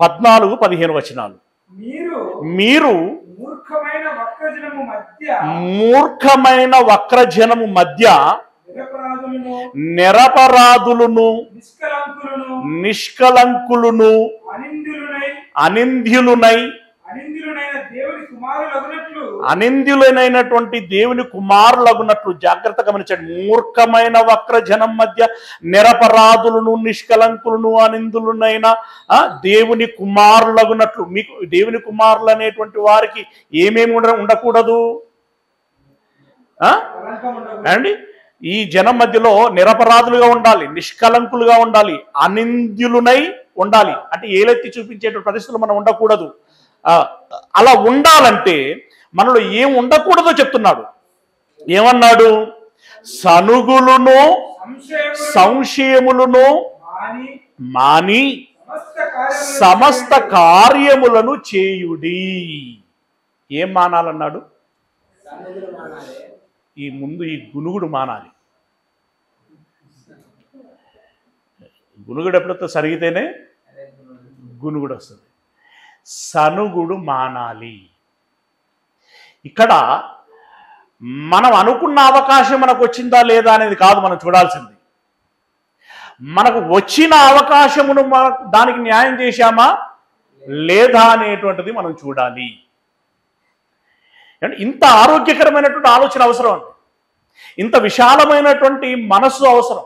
14-15 వచనాలు. మీరు మూర్ఖమైన వక్రజనము మధ్య నిరపరాధులను, నిష్కలంకులను, అనింద్యులైనటువంటి దేవుని కుమారులగునట్లు. జాగ్రత్త గమనించండి. మూర్ఖమైన వక్రజనం మధ్య నిరపరాధులను, నిష్కలంకులను, అనిందులనైన దేవుని కుమారులగునట్లు. మీకు దేవుని కుమారులు అనేటువంటి వారికి ఏమేమి ఉండకూడదు అండి? ఈ జనం మధ్యలో నిరపరాధులుగా ఉండాలి, నిష్కలంకులుగా ఉండాలి, అనింద్యులునై ఉండాలి. అంటే ఏలెత్తి చూపించేటువంటి పరిస్థితులు మనం ఉండకూడదు. అలా ఉండాలంటే మనలో ఏం ఉండకూడదో చెప్తున్నాడు. ఏమన్నాడు? సనుగులును, సంశయములను మాని సమస్త కార్యములను చేయుడి. ఏం మానాలన్నాడు? ఈ ముందు ఈ గునుగుడు మానాలి. గునుగుడు ఎప్పుడైతే సరిగితేనే గునుగుడు వస్తుంది. సనుగుడు మానాలి. ఇక్కడ మనం అనుకున్న అవకాశం మనకు వచ్చిందా లేదా అనేది కాదు మనం చూడాల్సింది. మనకు వచ్చిన అవకాశమును దానికి న్యాయం చేశామా లేదా అనేటువంటిది మనం చూడాలి. అంటే ఇంత ఆరోగ్యకరమైనటువంటి ఆలోచన అవసరం అండి, ఇంత విశాలమైనటువంటి మనస్సు అవసరం.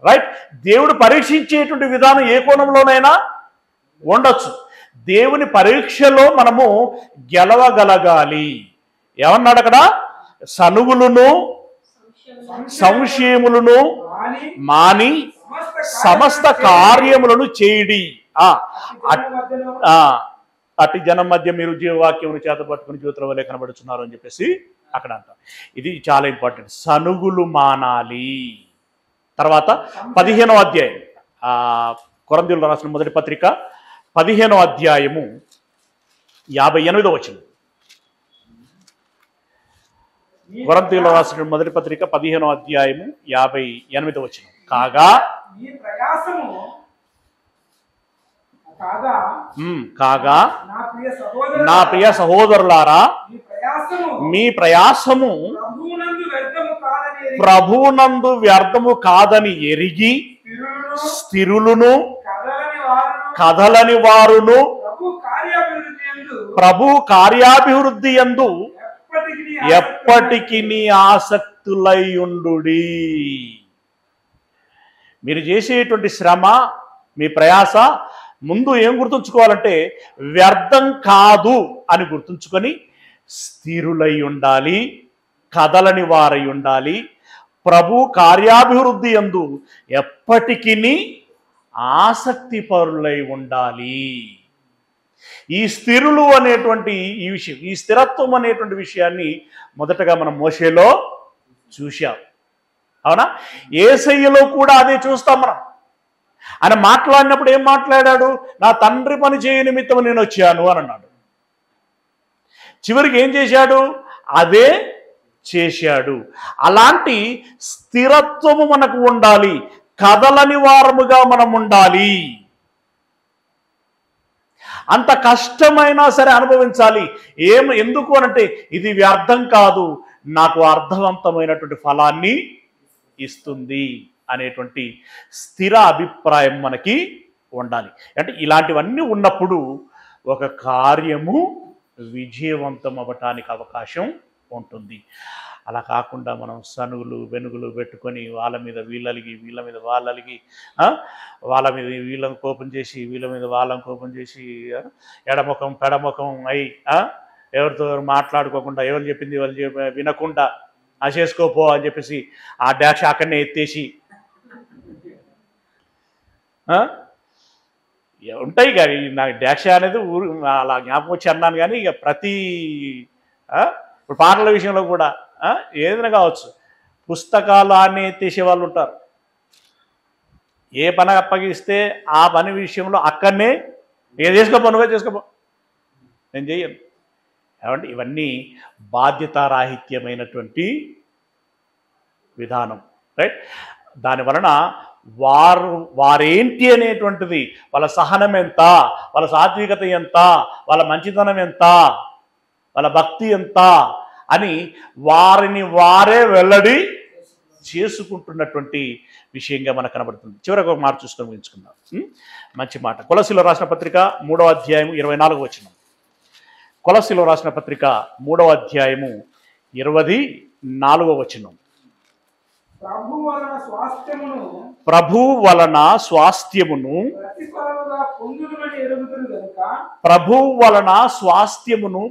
రైట్? దేవుడు పరీక్షించేటువంటి విధానం ఏ కోణంలోనైనా ఉండొచ్చు. దేవుని పరీక్షలో మనము గెలవగలగాలి. ఏమన్నాడు అక్కడ? సనుగులను, సంశయములను మాని సమస్త కార్యములను చేయుడి. అట్టి జనం మధ్య మీరు జీవవాక్యమును చేతపట్టుకుని జ్యోతుల వలె కనబడుతున్నారు అని చెప్పేసి అక్కడ అంటారు. ఇది చాలా ఇంపార్టెంట్. సనుగులు మానాలి. తర్వాత 15వ అధ్యాయం, కొరింథీయులకు రాసిన మొదటి పత్రిక 15వ అధ్యాయము 58వ వచనం. కొరింథీయులకు రాసిన మొదటి పత్రిక 15వ అధ్యాయము 58వ వచనం. కాగా నా ప్రియ సహోదరులారా, మీ ప్రయాసము ప్రభువునందు వ్యర్థము కాదని ఎరిగి స్థిరులను, కదలని వారును, ప్రభు కార్యాభివృద్ధి యందు ఎప్పటికి నీ ఆసక్తులై ఉండుడి. మీరు చేసేటువంటి శ్రమ, మీ ప్రయాస ముందు ఏం గుర్తుంచుకోవాలంటే వ్యర్థం కాదు అని గుర్తుంచుకొని స్థిరులై ఉండాలి, కదలని వారై ఉండాలి, ప్రభు కార్యాభివృద్ధి యందు ఎప్పటికీ ఆసక్తి పరులై ఉండాలి. ఈ స్థిరులు అనేటువంటి ఈ విషయం, ఈ స్థిరత్వం అనేటువంటి విషయాన్ని మొదటగా మనం మోషేలో చూశాం. అవునా? యేసయ్యలో కూడా అదే చూస్తాం మనం. ఆయన మాట్లాడినప్పుడు ఏం మాట్లాడాడు? నా తండ్రి పని చేయ నిమిత్తం నేను వచ్చాను అని అన్నాడు. చివరికి ఏం చేశాడు? అదే చేశాడు. అలాంటి స్థిరత్వము మనకు ఉండాలి, కదలని వారముగా మనం ఉండాలి. అంత కష్టమైనా సరే అనుభవించాలి. ఎందుకు అనంటే ఇది వ్యర్థం కాదు, నాకు అర్థవంతమైనటువంటి ఫలాన్ని ఇస్తుంది అనేటువంటి స్థిర అభిప్రాయం మనకి ఉండాలి. అంటే ఇలాంటివన్నీ ఉన్నప్పుడు ఒక కార్యము విజయవంతం అవ్వటానికి అవకాశం ఉంటుంది. అలా కాకుండా మనం సనుగులు వెనుగులు పెట్టుకొని వాళ్ళ మీద వీళ్ళలిగి, వీళ్ళ మీద వాళ్ళలిగి, వాళ్ళ మీద వీళ్ళని కోపం చేసి, వీళ్ళ మీద వాళ్ళని కోపం చేసి, ఎడముఖం పెడముఖం అయి, ఎవరితో మాట్లాడుకోకుండా, ఎవరు చెప్పింది వాళ్ళు వినకుండా చేసుకోపో అని చెప్పేసి ఆ డాష్ అక్కడనే ఎత్తేసి ఉంటాయి. కానీ నాకు డాష అనేది అలా జ్ఞాపకం వచ్చి అన్నాను. కానీ ఇక ప్రతి ఇప్పుడు పాటల విషయంలో కూడా ఏదైనా కావచ్చు, పుస్తకాలు ఆనే ఎత్తేసే వాళ్ళు ఉంటారు. ఏ పని అప్పగిస్తే ఆ పని విషయంలో అక్కడనే చేసుకోపో, నువ్వే చేసుకోపో, నేను చెయ్యను. ఏమంటే ఇవన్నీ బాధ్యతారాహిత్యమైనటువంటి విధానం, రైట్? దానివలన వారేంటి అనేటువంటిది, వాళ్ళ సహనం ఎంత, వాళ్ళ సాత్వికత ఎంత, వాళ్ళ మంచితనం ఎంత, వాళ్ళ భక్తి ఎంత అని వారిని వారే వెల్లడి చేసుకుంటున్నటువంటి విషయంగా మనకు కనబడుతుంది. చివరికి ఒక మాట చూసుకొని ముగించుకుందాం. మంచి మాట. కొలసీలో రాసిన పత్రిక 3వ అధ్యాయము 24వ వచనం. కొలసీలో రాసిన పత్రిక 3వ అధ్యాయము 24వ వచనం. ప్రభు వలన స్వాస్థ్యమును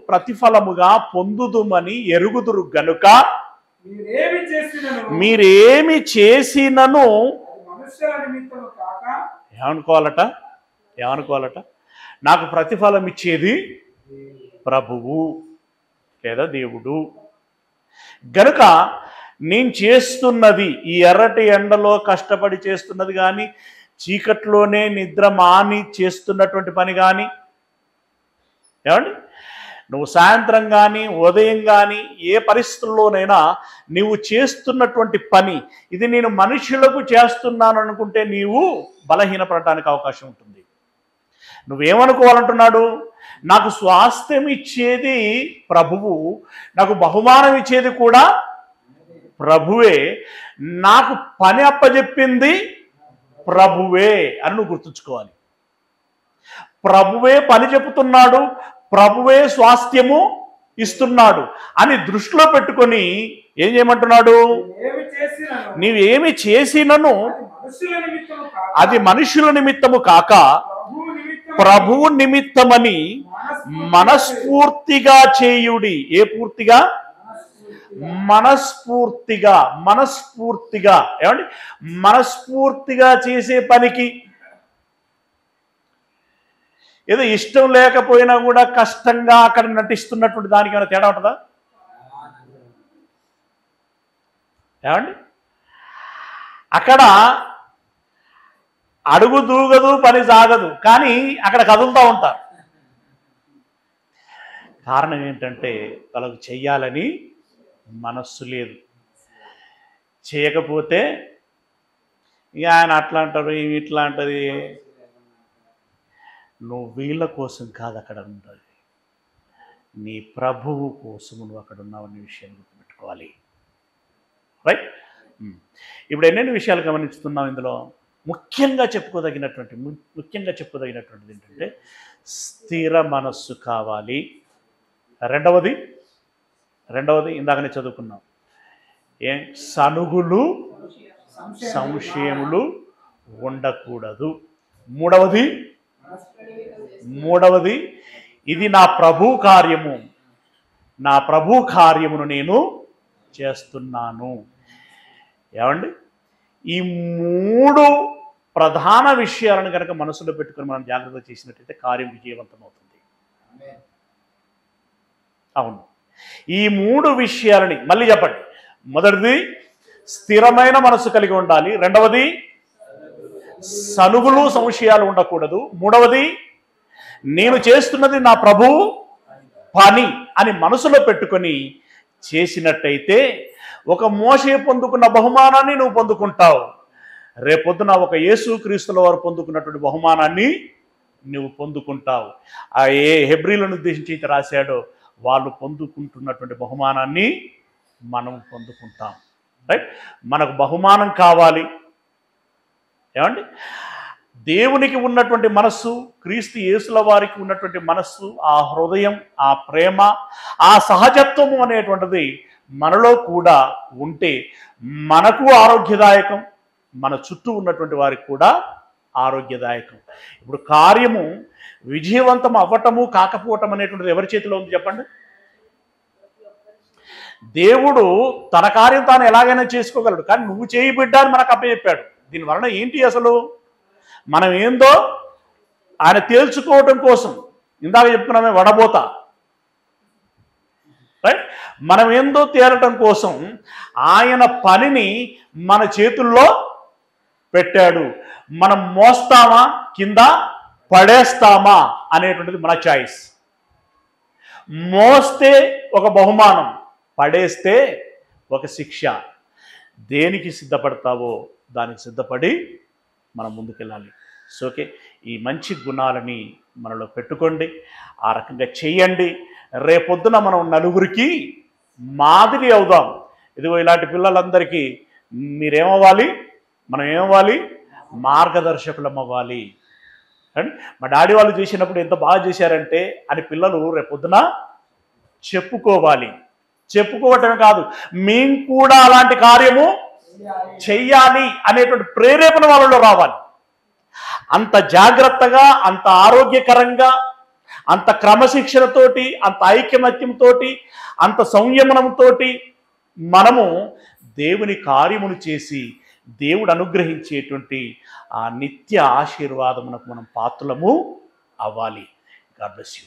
ప్రతిఫలముగా పొందుదుమని ఎరుగుదురు గనుక మీరేమి చేసినను ఏమనుకోవాలట? నాకు ప్రతిఫలం ఇచ్చేది ప్రభువు లేదా దేవుడు గనుక నేను చేస్తున్నది, ఈ ఎర్రటి ఎండలో కష్టపడి చేస్తున్నది కానీ, చీకట్లోనే నిద్ర మాని చేస్తున్నటువంటి పని కానీ, ఏమండి, నువ్వు సాయంత్రం కానీ ఉదయం కానీ ఏ పరిస్థితుల్లోనైనా నీవు చేస్తున్నటువంటి పని, ఇది నేను మనుషులకు చేస్తున్నాను అనుకుంటే నీవు బలహీనపడటానికి అవకాశం ఉంటుంది. నువ్వేమనుకోవాలంటున్నాడు? నాకు స్వాస్థ్యం ఇచ్చేది ప్రభువు, నాకు బహుమానం ఇచ్చేది కూడా ప్రభువే, నాకు పని అప్పచెప్పింది ప్రభువే అని నువ్వు గుర్తుంచుకోవాలి. ప్రభువే పని చెబుతున్నాడు, ప్రభువే స్వాస్థ్యము ఇస్తున్నాడు అని దృష్టిలో పెట్టుకొని ఏం చేయమంటున్నాడు? నీవేమి చేసినను అది మనుషుల నిమిత్తము కాక ప్రభువు నిమిత్తమని మనస్ఫూర్తిగా చేయుడి. ఏ పూర్తిగా? మనస్ఫూర్తిగా. ఏమండి, మనస్ఫూర్తిగా చేసే పనికి ఏదో ఇష్టం లేకపోయినా కూడా కష్టంగా అక్కడ నటిస్తున్నటువంటి దానికి ఏమైనా తేడా ఉంటుందా? ఏమండి, అక్కడ అడుగు దూగదు, పని సాగదు, కానీ అక్కడ కదులుతూ ఉంటారు. కారణం ఏంటంటే వాళ్ళకు చెయ్యాలని మనస్సు లేదు. చేయకపోతే ఇక ఆయన అట్లా అంటారు, ఇవి ఇట్లా అంటది. నువ్వు వీళ్ళ కోసం కాదు అక్కడ ఉంటుంది, నీ ప్రభువు కోసం నువ్వు అక్కడ ఉన్నావనే విషయాన్ని గుర్తుపెట్టుకోవాలి, రైట్? ఇప్పుడు ఎన్నెన్ని విషయాలు గమనిస్తున్నాం ఇందులో. ముఖ్యంగా చెప్పుకోదగినటువంటిది ఏంటంటే స్థిర మనస్సు కావాలి. రెండవది ఇందాకనే చదువుకున్నాం, సనుగులు సంశయములు ఉండకూడదు. మూడవది ఇది నా ప్రభు కార్యము, నా ప్రభు కార్యమును నేను చేస్తున్నాను. ఏమండి, ఈ 3 ప్రధాన విషయాలను కనుక మనసులో పెట్టుకొని మనం జాగ్రత్త చేసినట్టయితే కార్యం విజయవంతం అవుతుంది. అవును, ఈ 3 విషయాలని మళ్ళీ చెప్పండి. మొదటిది స్థిరమైన మనసు కలిగి ఉండాలి. రెండవది సనుగులు సంశయాలు ఉండకూడదు. మూడవది నేను చేస్తున్నది నా ప్రభు పని అని మనసులో పెట్టుకొని చేసినట్టయితే ఒక మోషే పొందుకున్న బహుమానాన్ని నువ్వు పొందుకుంటావు. రేపొద్దున ఒక యేసుక్రీస్తుల వారు పొందుకున్నటువంటి బహుమానాన్ని నువ్వు పొందుకుంటావు. ఆ హెబ్రీలను ఉద్దేశించి అయితే రాశాడో వాళ్ళు పొందుకుంటున్నటువంటి బహుమానాన్ని మనం పొందుకుంటాం. రైట్, మనకు బహుమానం కావాలి. ఏమండి, దేవునికి ఉన్నటువంటి మనస్సు, క్రీస్తు యేసుల వారికి ఉన్నటువంటి మనస్సు, ఆ హృదయం, ఆ ప్రేమ, ఆ సహజత్వము అనేటువంటిది మనలో కూడా ఉంటే మనకు ఆరోగ్యదాయకం, మన చుట్టూ ఉన్నటువంటి వారికి కూడా ఆరోగ్యదాయకం. ఇప్పుడు కార్యము విజయవంతం అవ్వటము కాకపోవటం అనేటువంటిది ఎవరి చేతిలో ఉంది చెప్పండి? దేవుడు తన కార్యం తాను ఎలాగైనా చేసుకోగలడు, కానీ నువ్వు చేయి బిడ్డ అని మనకు అప్పచెప్పాడు. దీనివలన ఏంటి అసలు? మనం ఏందో ఆయన తేల్చుకోవటం కోసం, ఇందాక చెప్పుకున్నామే వడబోత, రైట్, మనం ఏందో తేలటం కోసం ఆయన పనిని మన చేతుల్లో పెట్టాడు. మనం మోస్తామా కింద పడేస్తామా అనేటువంటిది మన చాయిస్. మోస్తే ఒక బహుమానం, పడేస్తే ఒక శిక్ష. దేనికి సిద్ధపడతావో దానికి సిద్ధపడి మనం ముందుకెళ్ళాలి. సో ఓకే, ఈ మంచి గుణాలని మనలో పెట్టుకోండి, ఆ రకంగా చెయ్యండి. రేపొద్దున మనం నలుగురికి మాదిరి అవుదాం. ఇదిగో ఇలాంటి పిల్లలందరికీ మీరేమవ్వాలి, మనం ఏమవ్వాలి? మార్గదర్శకులం అవ్వాలి. అండ్ మా డాడీ వాళ్ళు చేసినప్పుడు ఎంత బాగా చేశారంటే అని పిల్లలు రేపొద్దున చెప్పుకోవాలి. చెప్పుకోవటమే కాదు, మేము కూడా అలాంటి కార్యము చెయ్యాలి అనేటువంటి ప్రేరేపణ వాళ్ళలో రావాలి. అంత జాగ్రత్తగా, అంత ఆరోగ్యకరంగా, అంత క్రమశిక్షణతోటి, అంత ఐకమత్యంతో, అంత సంయమనంతో మనము దేవుని కార్యమును చేసి దేవుడు అనుగ్రహించేటువంటి ఆ నిత్య ఆశీర్వాదమునకు మనం పాత్రలము అవ్వాలి. God bless you.